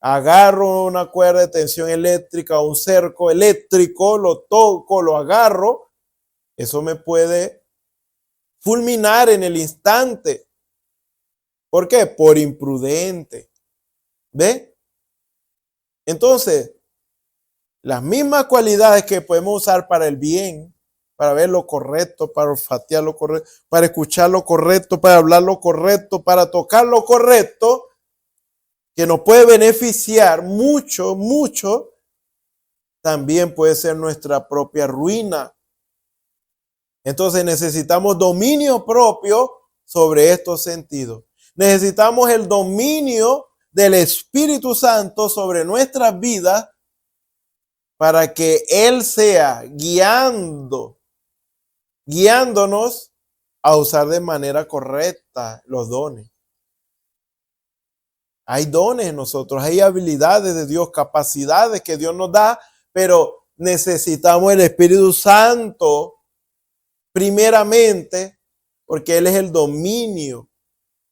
agarro una cuerda de tensión eléctrica o un cerco eléctrico, lo toco, lo agarro, eso me puede fulminar en el instante. ¿Por qué? Por imprudente. ¿Ve? Entonces, las mismas cualidades que podemos usar para el bien, para ver lo correcto, para olfatear lo correcto, para escuchar lo correcto, para hablar lo correcto, para tocar lo correcto, que nos puede beneficiar mucho, mucho, también puede ser nuestra propia ruina. Entonces necesitamos dominio propio sobre estos sentidos. Necesitamos el dominio del Espíritu Santo sobre nuestras vidas para que Él sea guiándonos a usar de manera correcta los dones. Hay dones en nosotros, hay habilidades de Dios, capacidades que Dios nos da, pero necesitamos el Espíritu Santo primeramente porque Él es el dominio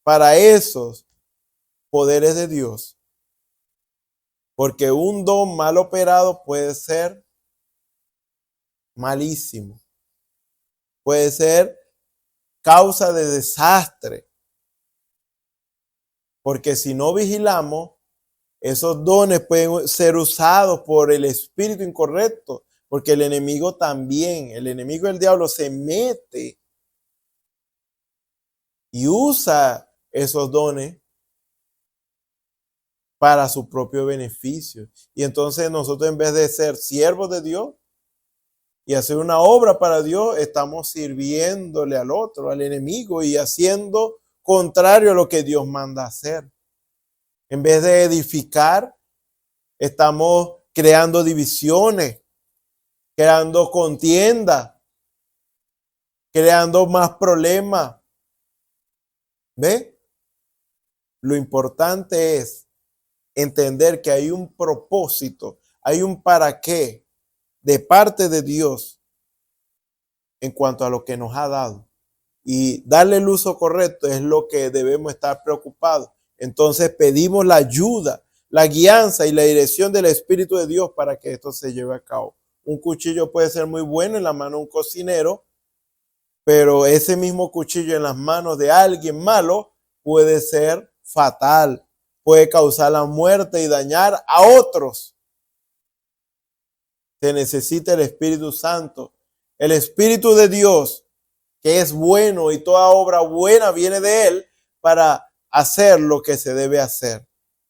para esos poderes de Dios. Porque un don mal operado puede ser malísimo. Puede ser causa de desastre. Porque si no vigilamos, esos dones pueden ser usados por el espíritu incorrecto. Porque el enemigo también, el enemigo del diablo se mete y usa esos dones para su propio beneficio. Y entonces nosotros, en vez de ser siervos de Dios y hacer una obra para Dios, estamos sirviéndole al otro, al enemigo, y haciendo contrario a lo que Dios manda hacer. En vez de edificar, estamos creando divisiones, creando contienda, creando más problemas. ¿Ve? Lo importante es entender que hay un propósito, hay un para qué de parte de Dios en cuanto a lo que nos ha dado. Y darle el uso correcto es lo que debemos estar preocupados. Entonces pedimos la ayuda, la guianza y la dirección del Espíritu de Dios para que esto se lleve a cabo. Un cuchillo puede ser muy bueno en la mano de un cocinero, pero ese mismo cuchillo en las manos de alguien malo puede ser fatal, puede causar la muerte y dañar a otros. Se necesita el Espíritu Santo, el Espíritu de Dios, que es bueno y toda obra buena viene de Él para hacer lo que se debe hacer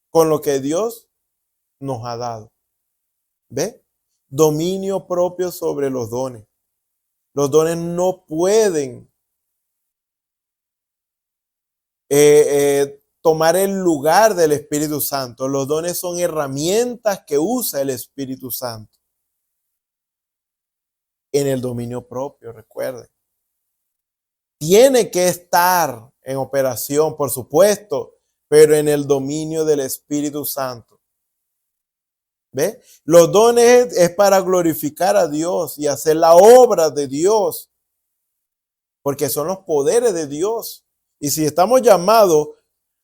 con lo que Dios nos ha dado. ¿Ve? Dominio propio sobre los dones. Los dones no pueden tomar el lugar del Espíritu Santo. Los dones son herramientas que usa el Espíritu Santo en el dominio propio, recuerden. Tiene que estar en operación, por supuesto, pero en el dominio del Espíritu Santo. ¿Ve? Los dones es para glorificar a Dios y hacer la obra de Dios, porque son los poderes de Dios. Y si estamos llamados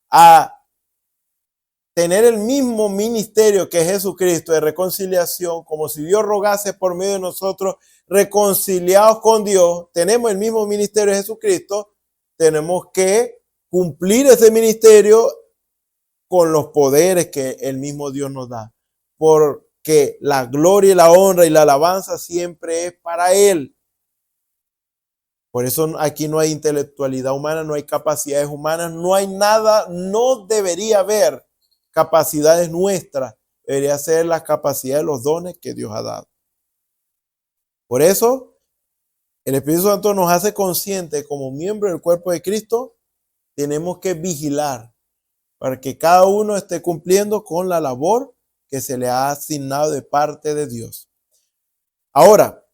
a tener el mismo ministerio que Jesucristo de reconciliación, como si Dios rogase por medio de nosotros, reconciliados con Dios, tenemos el mismo ministerio de Jesucristo, tenemos que cumplir ese ministerio con los poderes que el mismo Dios nos da, porque la gloria y la honra y la alabanza siempre es para Él. Por eso aquí no hay intelectualidad humana, no hay capacidades humanas, no hay nada, no debería haber capacidades nuestras, debería ser las capacidades de los dones que Dios ha dado. Por eso, el Espíritu Santo nos hace conscientes como miembros del cuerpo de Cristo, tenemos que vigilar para que cada uno esté cumpliendo con la labor que se le ha asignado de parte de Dios. Ahora,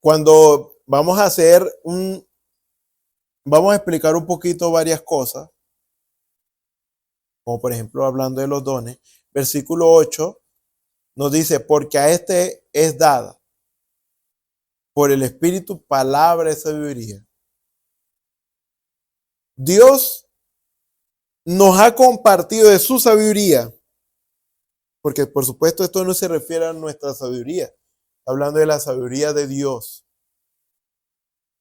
cuando vamos a explicar un poquito varias cosas, como por ejemplo hablando de los dones, versículo 8 nos dice, porque a este es dada por el Espíritu palabra de sabiduría. Dios nos ha compartido de su sabiduría, porque por supuesto esto no se refiere a nuestra sabiduría, hablando de la sabiduría de Dios.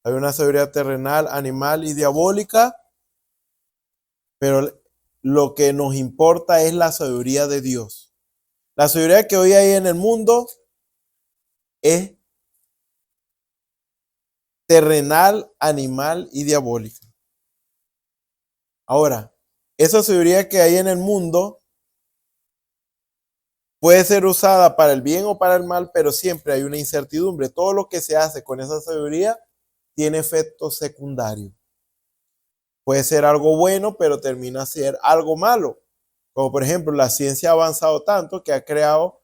Hay una sabiduría terrenal, animal y diabólica, pero lo que nos importa es la sabiduría de Dios. La sabiduría que hoy hay en el mundo es terrenal, animal y diabólica. Ahora, esa sabiduría que hay en el mundo puede ser usada para el bien o para el mal, pero siempre hay una incertidumbre. Todo lo que se hace con esa sabiduría tiene efectos secundarios. Puede ser algo bueno, pero termina ser algo malo. Como por ejemplo, la ciencia ha avanzado tanto que ha creado,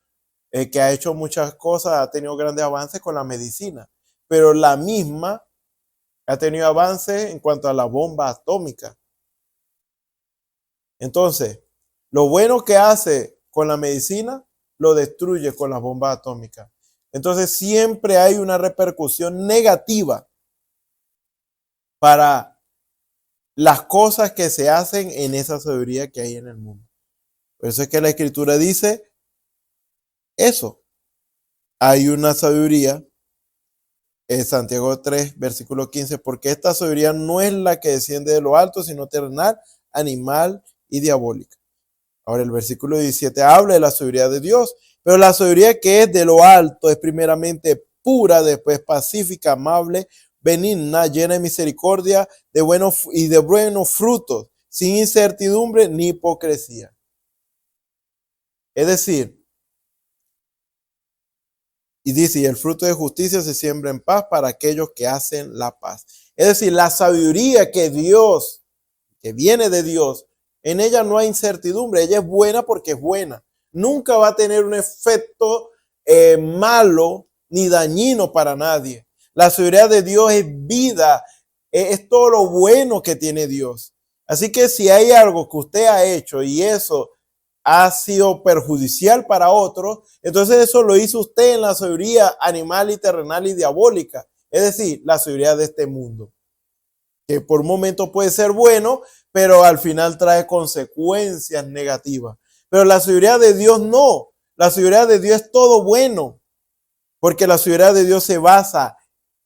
que ha hecho muchas cosas, ha tenido grandes avances con la medicina. Pero la misma ha tenido avances en cuanto a la bomba atómica. Entonces, lo bueno que hace con la medicina, lo destruye con las bombas atómicas. Entonces, siempre hay una repercusión negativa para las cosas que se hacen en esa sabiduría que hay en el mundo. Por eso es que la Escritura dice eso. Hay una sabiduría, Santiago 3, versículo 15, porque esta sabiduría no es la que desciende de lo alto, sino terrenal, animal y diabólica. Ahora el versículo 17 habla de la sabiduría de Dios, pero la sabiduría que es de lo alto es primeramente pura, después pacífica, amable, benigna, llena de misericordia de buenos frutos, sin incertidumbre ni hipocresía. Es decir, y dice, y el fruto de justicia se siembra en paz para aquellos que hacen la paz. Es decir, la sabiduría que Dios, que viene de Dios, en ella no hay incertidumbre, ella es buena porque es buena. Nunca va a tener un efecto malo ni dañino para nadie. La sabiduría de Dios es vida, es todo lo bueno que tiene Dios. Así que si hay algo que usted ha hecho y eso ha sido perjudicial para otros, entonces eso lo hizo usted en la sabiduría animal y terrenal y diabólica, es decir, la sabiduría de este mundo, que por un momento puede ser bueno, pero al final trae consecuencias negativas. Pero la sabiduría de Dios no, la sabiduría de Dios es todo bueno, porque la sabiduría de Dios se basa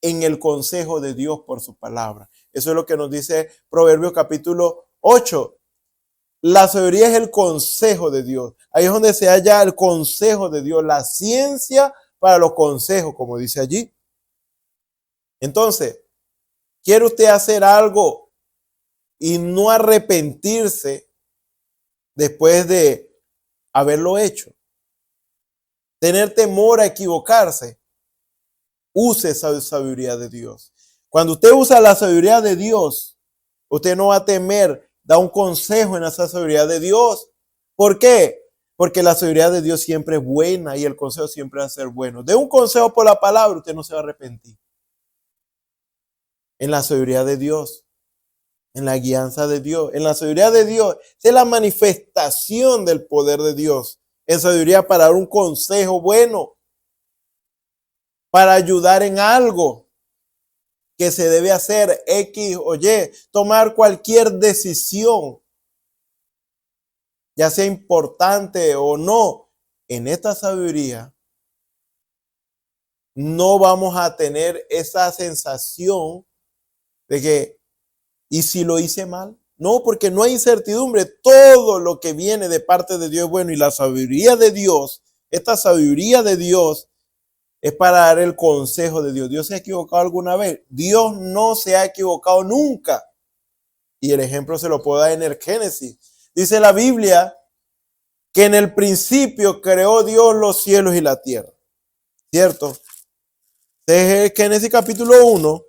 en el consejo de Dios por su palabra. Eso es lo que nos dice Proverbios capítulo 8. La sabiduría es el consejo de Dios. Ahí es donde se halla el consejo de Dios, la ciencia para los consejos, como dice allí. Entonces, ¿quiere usted hacer algo y no arrepentirse después de haberlo hecho? Tener temor a equivocarse. use esa sabiduría de Dios. Cuando usted usa la sabiduría de Dios, usted no va a temer dar un consejo en esa sabiduría de Dios. ¿Por qué? Porque la sabiduría de Dios siempre es buena y el consejo siempre va a ser bueno. De un consejo por la palabra, usted no se va a arrepentir. En la sabiduría de Dios, en la guianza de Dios, en la sabiduría de Dios, es la manifestación del poder de Dios. En sabiduría para dar un consejo bueno, para ayudar en algo que se debe hacer, X o Y, tomar cualquier decisión, ya sea importante o no. En esta sabiduría no vamos a tener esa sensación de que, ¿y si lo hice mal? No, porque no hay incertidumbre. Todo lo que viene de parte de Dios es bueno, y la sabiduría de Dios, esta sabiduría de Dios es para dar el consejo de Dios. ¿Dios se ha equivocado alguna vez? Dios no se ha equivocado nunca. Y el ejemplo se lo puedo dar en el Génesis. Dice la Biblia que en el principio creó Dios los cielos y la tierra. ¿Cierto? Desde Génesis capítulo 1,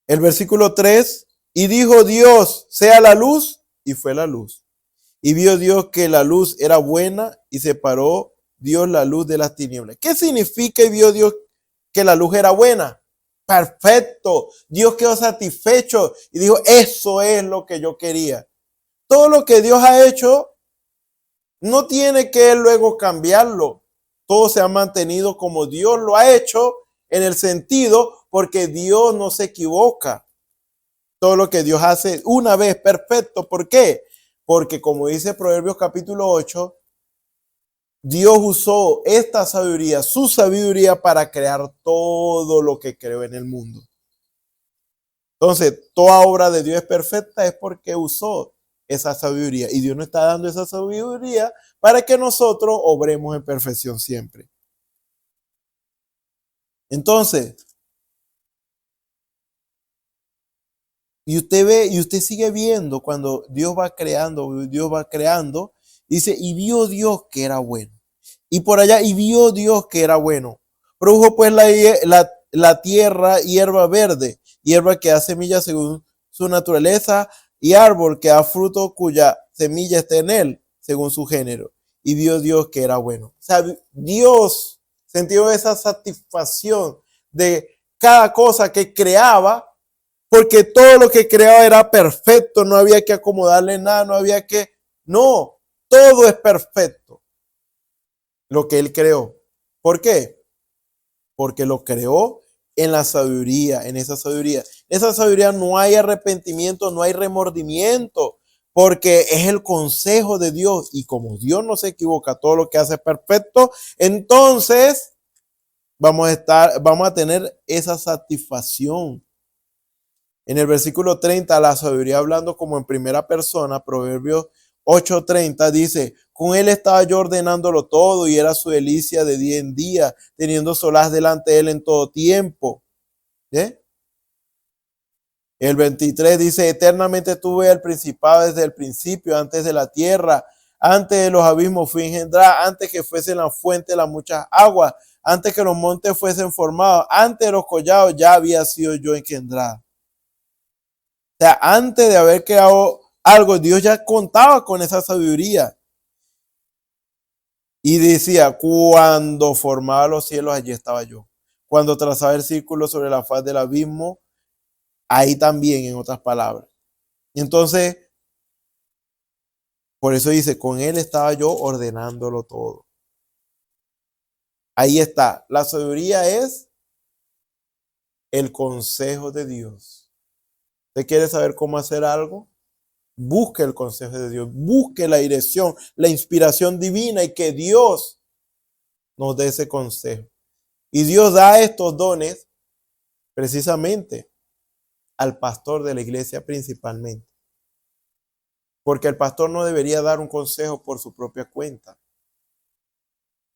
el versículo 3, y dijo Dios, sea la luz, y fue la luz. Y vio Dios que la luz era buena, y separó Dios la luz de las tinieblas. ¿Qué significa y vio Dios que la luz era buena? Perfecto. Dios quedó satisfecho y dijo, eso es lo que yo quería. Todo lo que Dios ha hecho no tiene que luego cambiarlo. Todo se ha mantenido como Dios lo ha hecho, en el sentido porque Dios no se equivoca. Todo lo que Dios hace una vez perfecto. ¿Por qué? Porque como dice Proverbios capítulo 8, Dios usó esta sabiduría, su sabiduría, para crear todo lo que creó en el mundo. Entonces, toda obra de Dios es perfecta es porque usó esa sabiduría. Y Dios nos está dando esa sabiduría para que nosotros obremos en perfección siempre. Entonces, y usted ve, y usted sigue viendo cuando Dios va creando, dice, y vio Dios que era bueno. Y por allá, y vio Dios que era bueno. Produjo pues la tierra hierba verde, hierba que da semilla según su naturaleza, y árbol que da fruto cuya semilla está en él, según su género. Y vio Dios que era bueno. O sea, Dios sintió esa satisfacción de cada cosa que creaba, porque todo lo que creaba era perfecto, no había que acomodarle nada, no, todo es perfecto. Lo que él creó. ¿Por qué? Porque lo creó en la sabiduría, en esa sabiduría. En esa sabiduría no hay arrepentimiento, no hay remordimiento, porque es el consejo de Dios. Y como Dios no se equivoca, todo lo que hace es perfecto, entonces vamos a tener esa satisfacción. En el versículo 30, la sabiduría hablando como en primera persona, Proverbios 8:30 dice, con él estaba yo ordenándolo todo y era su delicia de día en día, teniendo solaz delante de él en todo tiempo. ¿Eh? El 23 dice, eternamente tuve el principado desde el principio, antes de la tierra, antes de los abismos fui engendrada, antes que fuesen la fuente de las muchas aguas, antes que los montes fuesen formados, antes de los collados ya había sido yo engendrada. O sea, antes de haber creado algo, Dios ya contaba con esa sabiduría. Y decía, cuando formaba los cielos, allí estaba yo. Cuando trazaba el círculo sobre la faz del abismo, ahí también, en otras palabras. Y entonces, por eso dice, con él estaba yo ordenándolo todo. Ahí está. La sabiduría es el consejo de Dios. ¿Usted quiere saber cómo hacer algo? Busque el consejo de Dios, busque la dirección, la inspiración divina y que Dios nos dé ese consejo. Y Dios da estos dones precisamente al pastor de la iglesia principalmente. Porque el pastor no debería dar un consejo por su propia cuenta.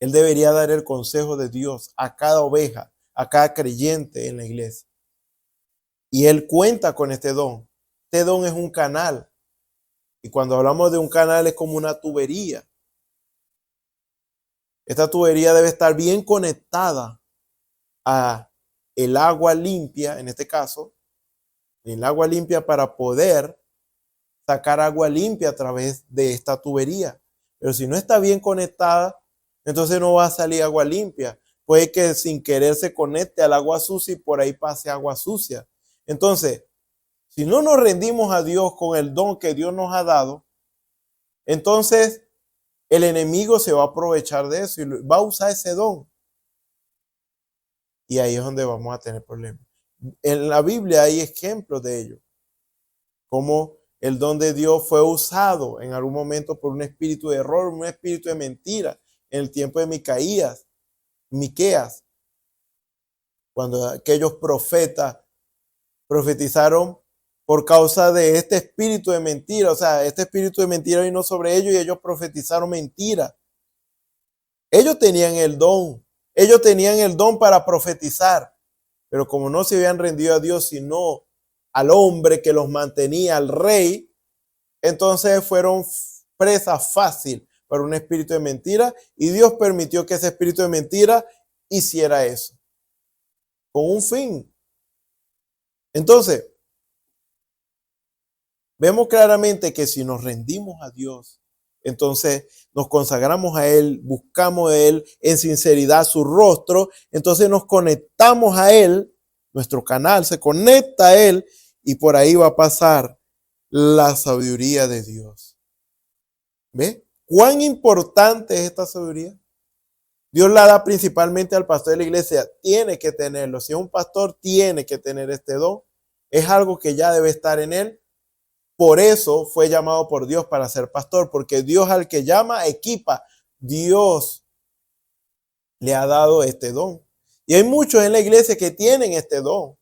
Él debería dar el consejo de Dios a cada oveja, a cada creyente en la iglesia. Y él cuenta con este don. Este don es un canal. Y cuando hablamos de un canal es como una tubería. Esta tubería debe estar bien conectada a el agua limpia, en este caso, el agua limpia para poder sacar agua limpia a través de esta tubería. Pero si no está bien conectada, entonces no va a salir agua limpia. Puede que sin querer se conecte al agua sucia y por ahí pase agua sucia. Entonces, si no nos rendimos a Dios con el don que Dios nos ha dado, entonces el enemigo se va a aprovechar de eso y va a usar ese don. Y ahí es donde vamos a tener problemas. En la Biblia hay ejemplos de ello. Como el don de Dios fue usado en algún momento por un espíritu de error, un espíritu de mentira, en el tiempo de Miqueas, cuando aquellos profetas profetizaron por causa de este espíritu de mentira. O sea, este espíritu de mentira vino sobre ellos y ellos profetizaron mentira. Ellos tenían el don para profetizar, pero como no se habían rendido a Dios, sino al hombre que los mantenía, al rey, entonces fueron presa fácil para un espíritu de mentira y Dios permitió que ese espíritu de mentira hiciera eso, con un fin. Entonces, vemos claramente que si nos rendimos a Dios, entonces nos consagramos a Él, buscamos a Él en sinceridad su rostro, entonces nos conectamos a Él, nuestro canal se conecta a Él y por ahí va a pasar la sabiduría de Dios. ¿Ve? ¿Cuán importante es esta sabiduría? Dios la da principalmente al pastor de la iglesia, tiene que tenerlo. Si es un pastor, tiene que tener este don. Es algo que ya debe estar en él. Por eso fue llamado por Dios para ser pastor, porque Dios al que llama, equipa. Dios le ha dado este don. Y hay muchos en la iglesia que tienen este don.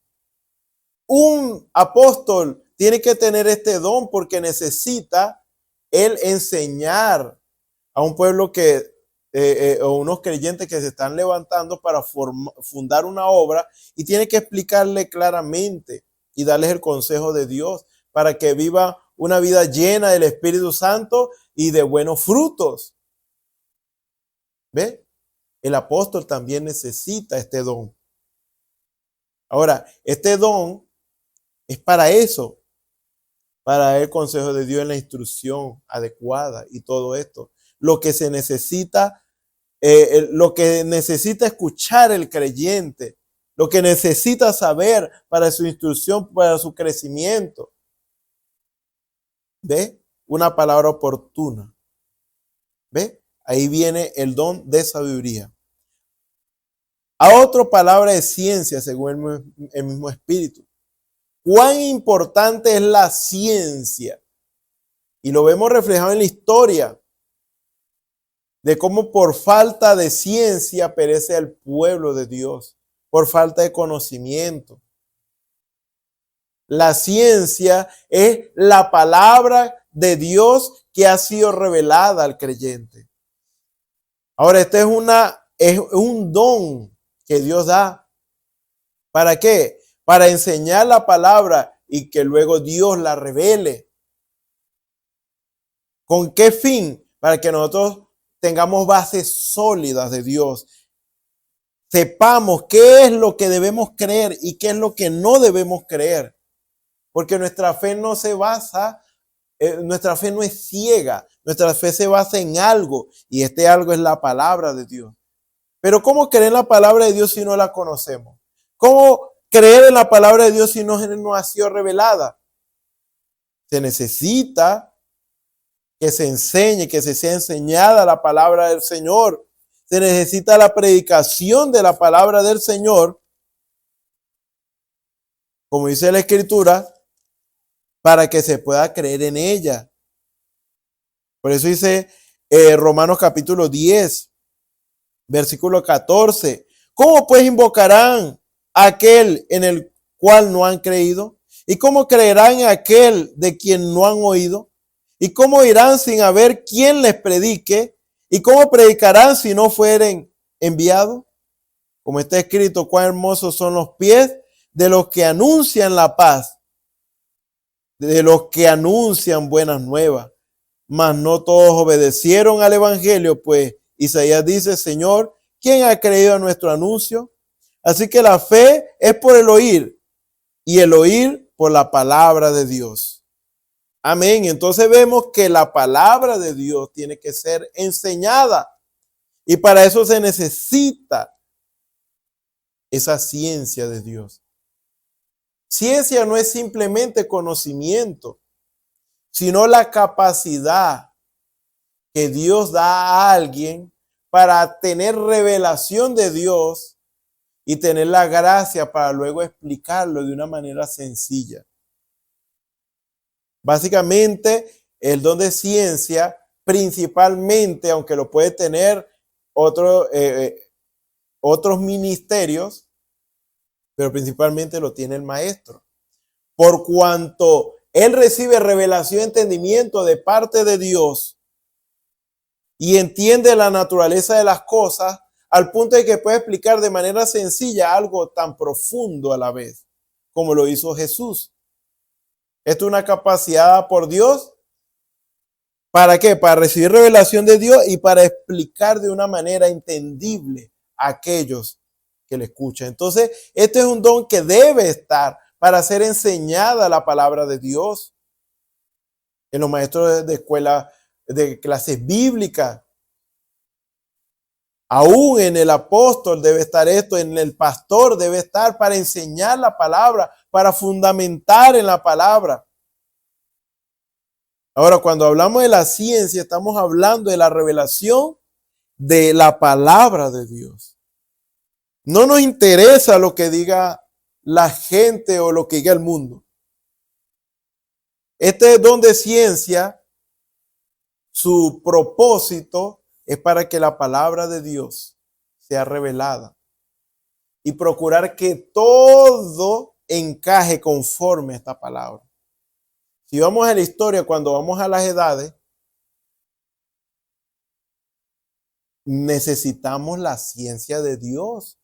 Un apóstol tiene que tener este don porque necesita él enseñar a un pueblo o unos creyentes que se están levantando para fundar una obra y tiene que explicarle claramente y darles el consejo de Dios para que viva una vida llena del Espíritu Santo y de buenos frutos. ¿Ve? El apóstol también necesita este don. Ahora, este don es para eso, para dar el consejo de Dios en la instrucción adecuada y todo esto. Lo que se necesita, lo que necesita escuchar el creyente, lo que necesita saber para su instrucción, para su crecimiento. ¿Ve? Una palabra oportuna. ¿Ve? Ahí viene el don de sabiduría. A otra palabra de ciencia, según el mismo espíritu. ¿Cuán importante es la ciencia? Y lo vemos reflejado en la historia de cómo por falta de ciencia perece el pueblo de Dios, por falta de conocimiento. La ciencia es la palabra de Dios que ha sido revelada al creyente. Ahora, este es un don que Dios da. ¿Para qué? Para enseñar la palabra y que luego Dios la revele. ¿Con qué fin? Para que nosotros tengamos bases sólidas de Dios. Sepamos qué es lo que debemos creer y qué es lo que no debemos creer. Porque nuestra fe no se basa, nuestra fe no es ciega. Nuestra fe se basa en algo y este algo es la palabra de Dios. Pero ¿cómo creer en la palabra de Dios si no la conocemos? ¿Cómo creer en la palabra de Dios si no ha sido revelada? Se necesita que se enseñe, que se sea enseñada la palabra del Señor. Se necesita la predicación de la palabra del Señor, como dice la Escritura, para que se pueda creer en ella. Por eso dice Romanos capítulo 10, versículo 14. ¿Cómo pues invocarán a aquel en el cual no han creído? ¿Y cómo creerán en aquel de quien no han oído? ¿Y cómo irán sin haber quien les predique? ¿Y cómo predicarán si no fueren enviados? Como está escrito, cuán hermosos son los pies de los que anuncian la paz, de los que anuncian buenas nuevas. Mas no todos obedecieron al evangelio, pues Isaías dice, Señor, ¿quién ha creído a nuestro anuncio? Así que la fe es por el oír y el oír por la palabra de Dios. Amén. Entonces vemos que la palabra de Dios tiene que ser enseñada y para eso se necesita esa ciencia de Dios. Ciencia no es simplemente conocimiento, sino la capacidad que Dios da a alguien para tener revelación de Dios y tener la gracia para luego explicarlo de una manera sencilla. Básicamente, el don de ciencia, principalmente, aunque lo puede tener otros ministerios, pero principalmente lo tiene el maestro. Por cuanto él recibe revelación y entendimiento de parte de Dios y entiende la naturaleza de las cosas al punto de que puede explicar de manera sencilla algo tan profundo a la vez, como lo hizo Jesús. Esto es una capacidad por Dios. ¿Para qué? Para recibir revelación de Dios y para explicar de una manera entendible a aquellos que le escuchan. Entonces, este es un don que debe estar para ser enseñada la palabra de Dios. En los maestros de escuela, de clases bíblicas, aún en el apóstol debe estar esto, en el pastor debe estar para enseñar la palabra, para fundamentar en la palabra. Ahora, cuando hablamos de la ciencia, estamos hablando de la revelación de la palabra de Dios. No nos interesa lo que diga la gente o lo que diga el mundo. Este don de ciencia, su propósito es para que la palabra de Dios sea revelada y procurar que todo encaje conforme a esta palabra. Si vamos a la historia, cuando vamos a las edades, necesitamos la ciencia de Dios.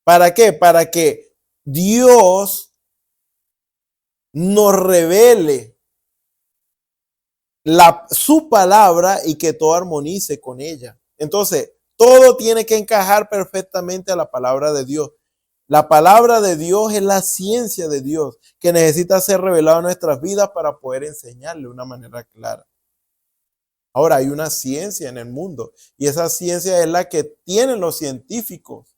¿Para qué? Para que Dios nos revele su palabra y que todo armonice con ella. Entonces, todo tiene que encajar perfectamente a la palabra de Dios. La palabra de Dios es la ciencia de Dios que necesita ser revelada en nuestras vidas para poder enseñarle de una manera clara. Ahora, hay una ciencia en el mundo y esa ciencia es la que tienen los científicos.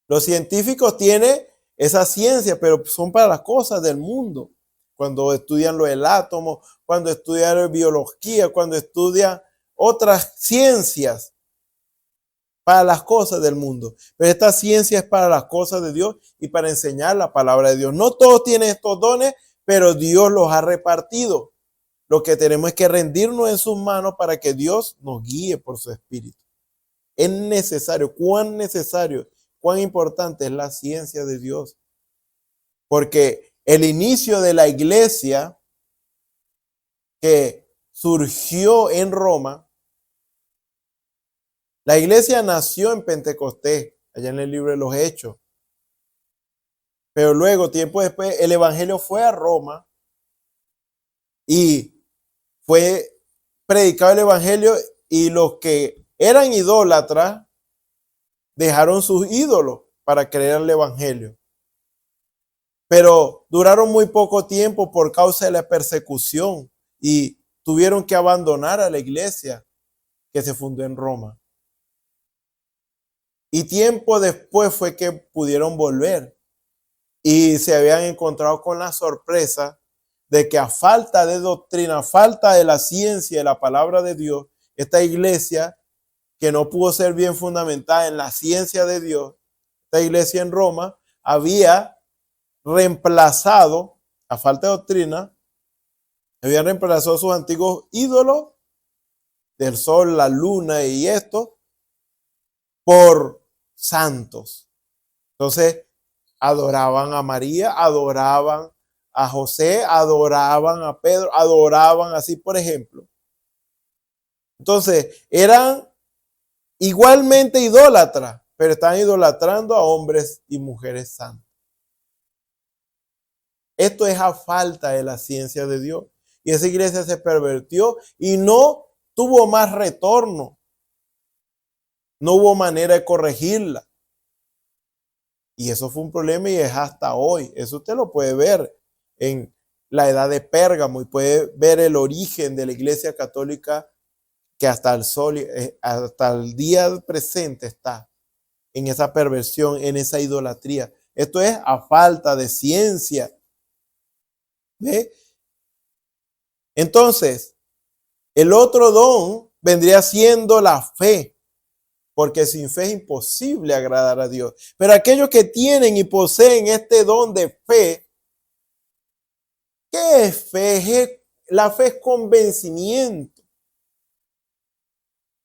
Los científicos tienen esa ciencia, pero son para las cosas del mundo. Cuando estudian lo del átomo, cuando estudian biología, cuando estudian otras ciencias para las cosas del mundo. Pero esta ciencia es para las cosas de Dios y para enseñar la palabra de Dios. No todos tienen estos dones, pero Dios los ha repartido. Lo que tenemos es que rendirnos en sus manos para que Dios nos guíe por su espíritu. Es necesario, cuán importante es la ciencia de Dios. Porque el inicio de la iglesia que surgió en Roma, la iglesia nació en Pentecostés, allá en el libro de los Hechos. Pero luego, tiempo después, el evangelio fue a Roma y fue predicado el evangelio y los que eran idólatras dejaron sus ídolos para creer el evangelio. Pero duraron muy poco tiempo por causa de la persecución y tuvieron que abandonar a la iglesia que se fundó en Roma. Y tiempo después fue que pudieron volver y se habían encontrado con la sorpresa de que a falta de doctrina, a falta de la ciencia de la palabra de Dios, esta iglesia que no pudo ser bien fundamentada en la ciencia de Dios, esta iglesia en Roma había reemplazado, a falta de doctrina, habían reemplazado sus antiguos ídolos del sol, la luna y esto por santos. Entonces adoraban a María, adoraban a José, adoraban a Pedro, adoraban así, por ejemplo. Entonces eran igualmente idólatras, pero están idolatrando a hombres y mujeres santos. Esto es a falta de la ciencia de Dios. Y esa iglesia se pervirtió y no tuvo más retorno. No hubo manera de corregirla. Y eso fue un problema y es hasta hoy. Eso usted lo puede ver en la edad de Pérgamo y puede ver el origen de la Iglesia Católica que hasta el día presente está en esa perversión, en esa idolatría. Esto es a falta de ciencia. ¿Ve? Entonces, el otro don vendría siendo la fe, porque sin fe es imposible agradar a Dios. Pero aquellos que tienen y poseen este don de fe, ¿qué es fe? La fe es convencimiento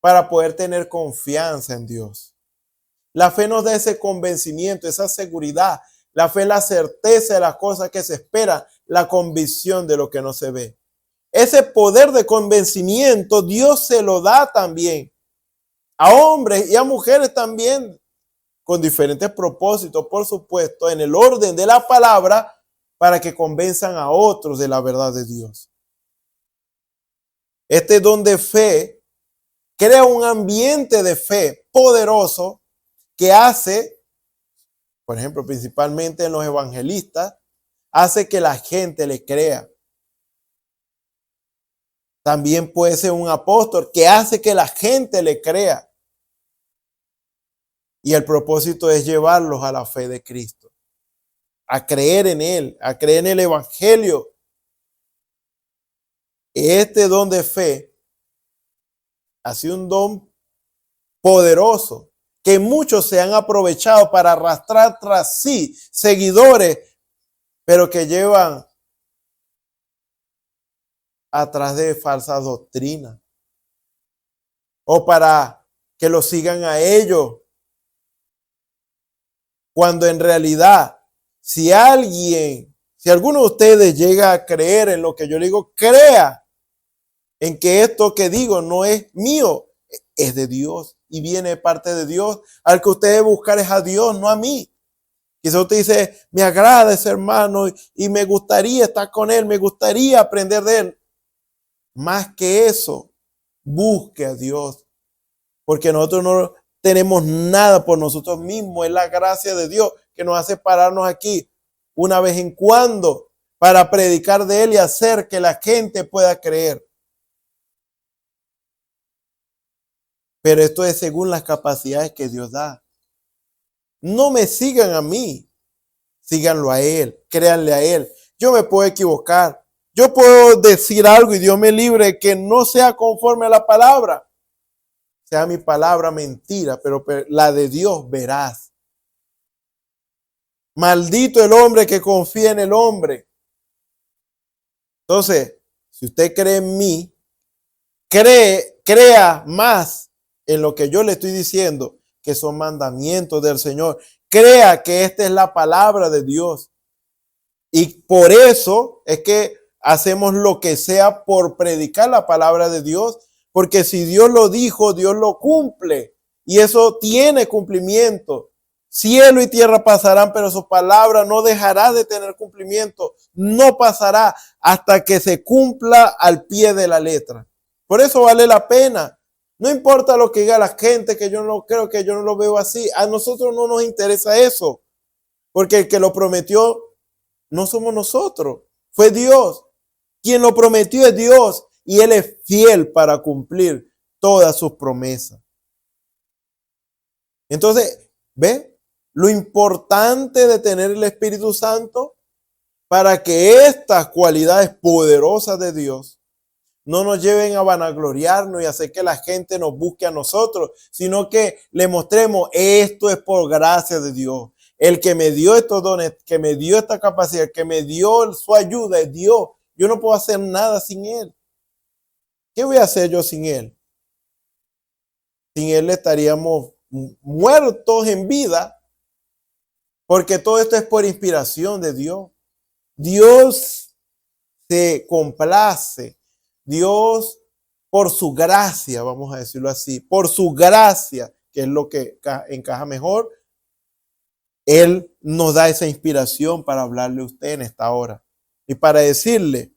para poder tener confianza en Dios. La fe nos da ese convencimiento, esa seguridad. La fe es la certeza de las cosas que se esperan, la convicción de lo que no se ve. Ese poder de convencimiento Dios se lo da también a hombres y a mujeres también, con diferentes propósitos, por supuesto, en el orden de la palabra, para que convenzan a otros de la verdad de Dios. Este don de fe crea un ambiente de fe poderoso que hace, por ejemplo, principalmente en los evangelistas, hace que la gente le crea. También puede ser un apóstol que hace que la gente le crea. Y el propósito es llevarlos a la fe de Cristo, a creer en Él, a creer en el evangelio. Este don de fe ha sido un don poderoso que muchos se han aprovechado para arrastrar tras sí seguidores, pero que llevan atrás de falsas doctrinas o para que lo sigan a ellos, cuando en realidad si alguno de ustedes llega a creer en lo que yo le digo, crea en que esto que digo no es mío, es de Dios y viene de parte de Dios. Al que usted debe buscar es a Dios, no a mí. Quizás usted dice, me agrada ese hermano y me gustaría estar con él, me gustaría aprender de él. Más que eso, busque a Dios, porque nosotros no tenemos nada por nosotros mismos. Es la gracia de Dios que nos hace pararnos aquí una vez en cuando para predicar de Él y hacer que la gente pueda creer. Pero esto es según las capacidades que Dios da. No me sigan a mí, síganlo a Él, créanle a Él. Yo me puedo equivocar. Yo puedo decir algo y Dios me libre que no sea conforme a la palabra. Sea mi palabra mentira, pero la de Dios veraz. Maldito el hombre que confía en el hombre. Entonces, si usted cree en mí, crea más en lo que yo le estoy diciendo, que son mandamientos del Señor. Crea que esta es la palabra de Dios. Y por eso es que hacemos lo que sea por predicar la palabra de Dios, porque si Dios lo dijo, Dios lo cumple. Y eso tiene cumplimiento. Cielo y tierra pasarán, pero su palabra no dejará de tener cumplimiento. No pasará hasta que se cumpla al pie de la letra. Por eso vale la pena. No importa lo que diga la gente, que yo no creo, que yo no lo veo así. A nosotros no nos interesa eso. Porque el que lo prometió no somos nosotros. Fue Dios. Quien lo prometió es Dios. Y Él es fiel para cumplir todas sus promesas. Entonces, ¿ve? Lo importante de tener el Espíritu Santo para que estas cualidades poderosas de Dios no nos lleven a vanagloriarnos y hacer que la gente nos busque a nosotros, sino que le mostremos, esto es por gracia de Dios. El que me dio estos dones, que me dio esta capacidad, que me dio su ayuda es Dios. Yo no puedo hacer nada sin Él. ¿Qué voy a hacer yo sin Él? Sin Él estaríamos muertos en vida, porque todo esto es por inspiración de Dios. Dios se complace. Dios, por su gracia, vamos a decirlo así, por su gracia, que es lo que encaja mejor, Él nos da esa inspiración para hablarle a usted en esta hora. Y para decirle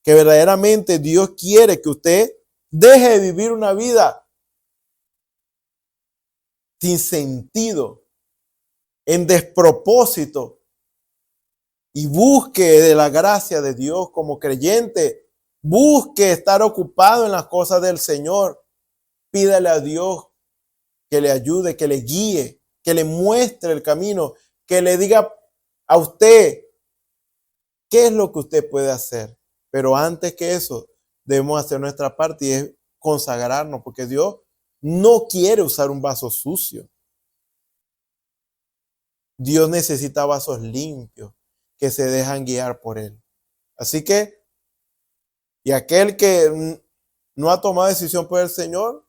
que verdaderamente Dios quiere que usted deje de vivir una vida sin sentido, en despropósito, y busque de la gracia de Dios como creyente, busque estar ocupado en las cosas del Señor, pídale a Dios que le ayude, que le guíe, que le muestre el camino, que le diga a usted qué es lo que usted puede hacer. Pero antes que eso, debemos hacer nuestra parte y es consagrarnos, porque Dios no quiere usar un vaso sucio. Dios necesita vasos limpios que se dejan guiar por Él. Así que, y aquel que no ha tomado decisión por el Señor,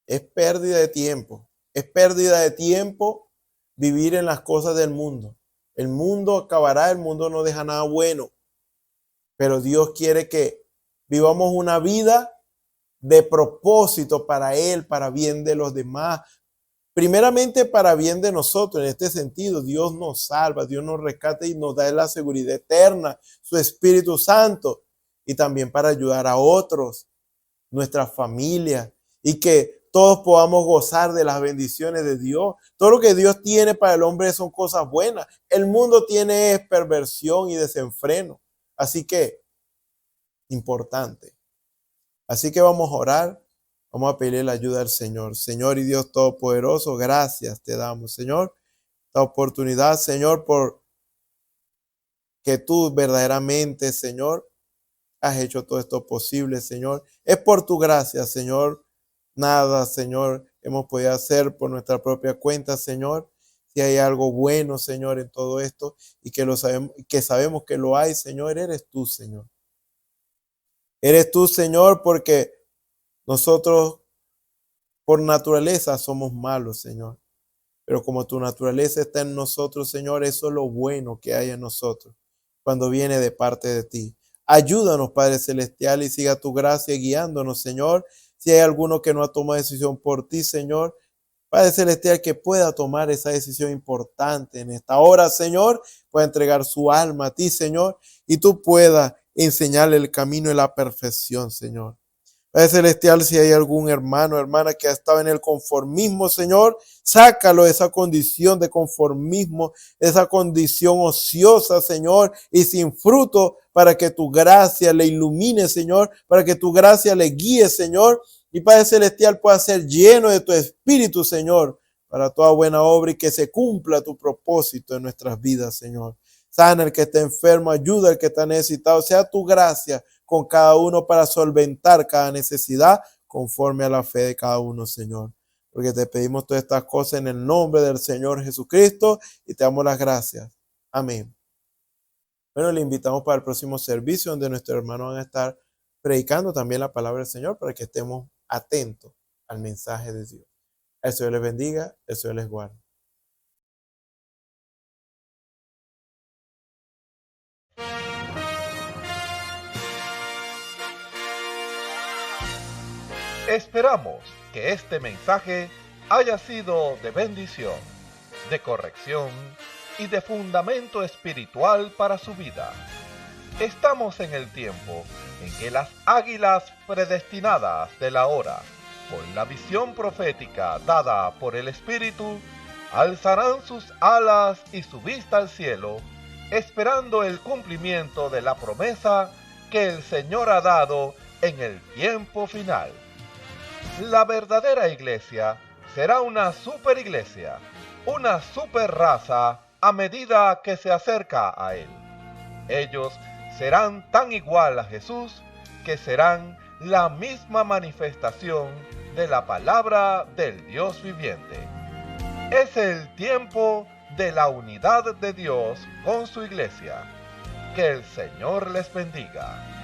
es pérdida de tiempo. Es pérdida de tiempo vivir en las cosas del mundo. El mundo acabará, el mundo no deja nada bueno. Pero Dios quiere que vivamos una vida de propósito para Él, para bien de los demás. Primeramente para bien de nosotros. En este sentido, Dios nos salva, Dios nos rescata y nos da la seguridad eterna, su Espíritu Santo. Y también para ayudar a otros, nuestra familia, y que todos podamos gozar de las bendiciones de Dios. Todo lo que Dios tiene para el hombre son cosas buenas. El mundo tiene perversión y desenfreno. Así que, importante. Así que vamos a orar, vamos a pedirle la ayuda al Señor. Señor y Dios Todopoderoso, gracias te damos, Señor, esta oportunidad, Señor, por que tú verdaderamente, Señor, has hecho todo esto posible, Señor. Es por tu gracia, Señor. Nada, Señor, hemos podido hacer por nuestra propia cuenta, Señor. Si hay algo bueno, Señor, en todo esto y que sabemos que lo hay, Señor, eres tú, Señor. Eres tú, Señor, porque nosotros por naturaleza somos malos, Señor. Pero como tu naturaleza está en nosotros, Señor, eso es lo bueno que hay en nosotros cuando viene de parte de ti. Ayúdanos, Padre Celestial, y siga tu gracia guiándonos, Señor. Si hay alguno que no ha tomado decisión por ti, Señor, Padre Celestial, que pueda tomar esa decisión importante en esta hora, Señor, pueda entregar su alma a ti, Señor, y tú puedas enseñarle el camino y la perfección, Señor. Padre Celestial, si hay algún hermano o hermana que ha estado en el conformismo, Señor, sácalo de esa condición de conformismo, de esa condición ociosa, Señor, y sin fruto, para que tu gracia le ilumine, Señor, para que tu gracia le guíe, Señor, y Padre Celestial pueda ser lleno de tu Espíritu, Señor, para toda buena obra y que se cumpla tu propósito en nuestras vidas, Señor. Sana al que está enfermo, ayuda al que está necesitado, sea tu gracia con cada uno para solventar cada necesidad conforme a la fe de cada uno, Señor. Porque te pedimos todas estas cosas en el nombre del Señor Jesucristo y te damos las gracias. Amén. Bueno, le invitamos para el próximo servicio donde nuestros hermanos van a estar predicando también la palabra del Señor para que estemos atentos al mensaje de Dios. El Señor les bendiga, el Señor les guarde. Esperamos que este mensaje haya sido de bendición, de corrección y de fundamento espiritual para su vida. Estamos en el tiempo en que las águilas predestinadas de la hora, con la visión profética dada por el Espíritu, alzarán sus alas y su vista al cielo, esperando el cumplimiento de la promesa que el Señor ha dado en el tiempo final. La verdadera iglesia será una superiglesia, una super raza a medida que se acerca a Él. Ellos serán tan igual a Jesús que serán la misma manifestación de la palabra del Dios viviente. Es el tiempo de la unidad de Dios con su iglesia. Que el Señor les bendiga.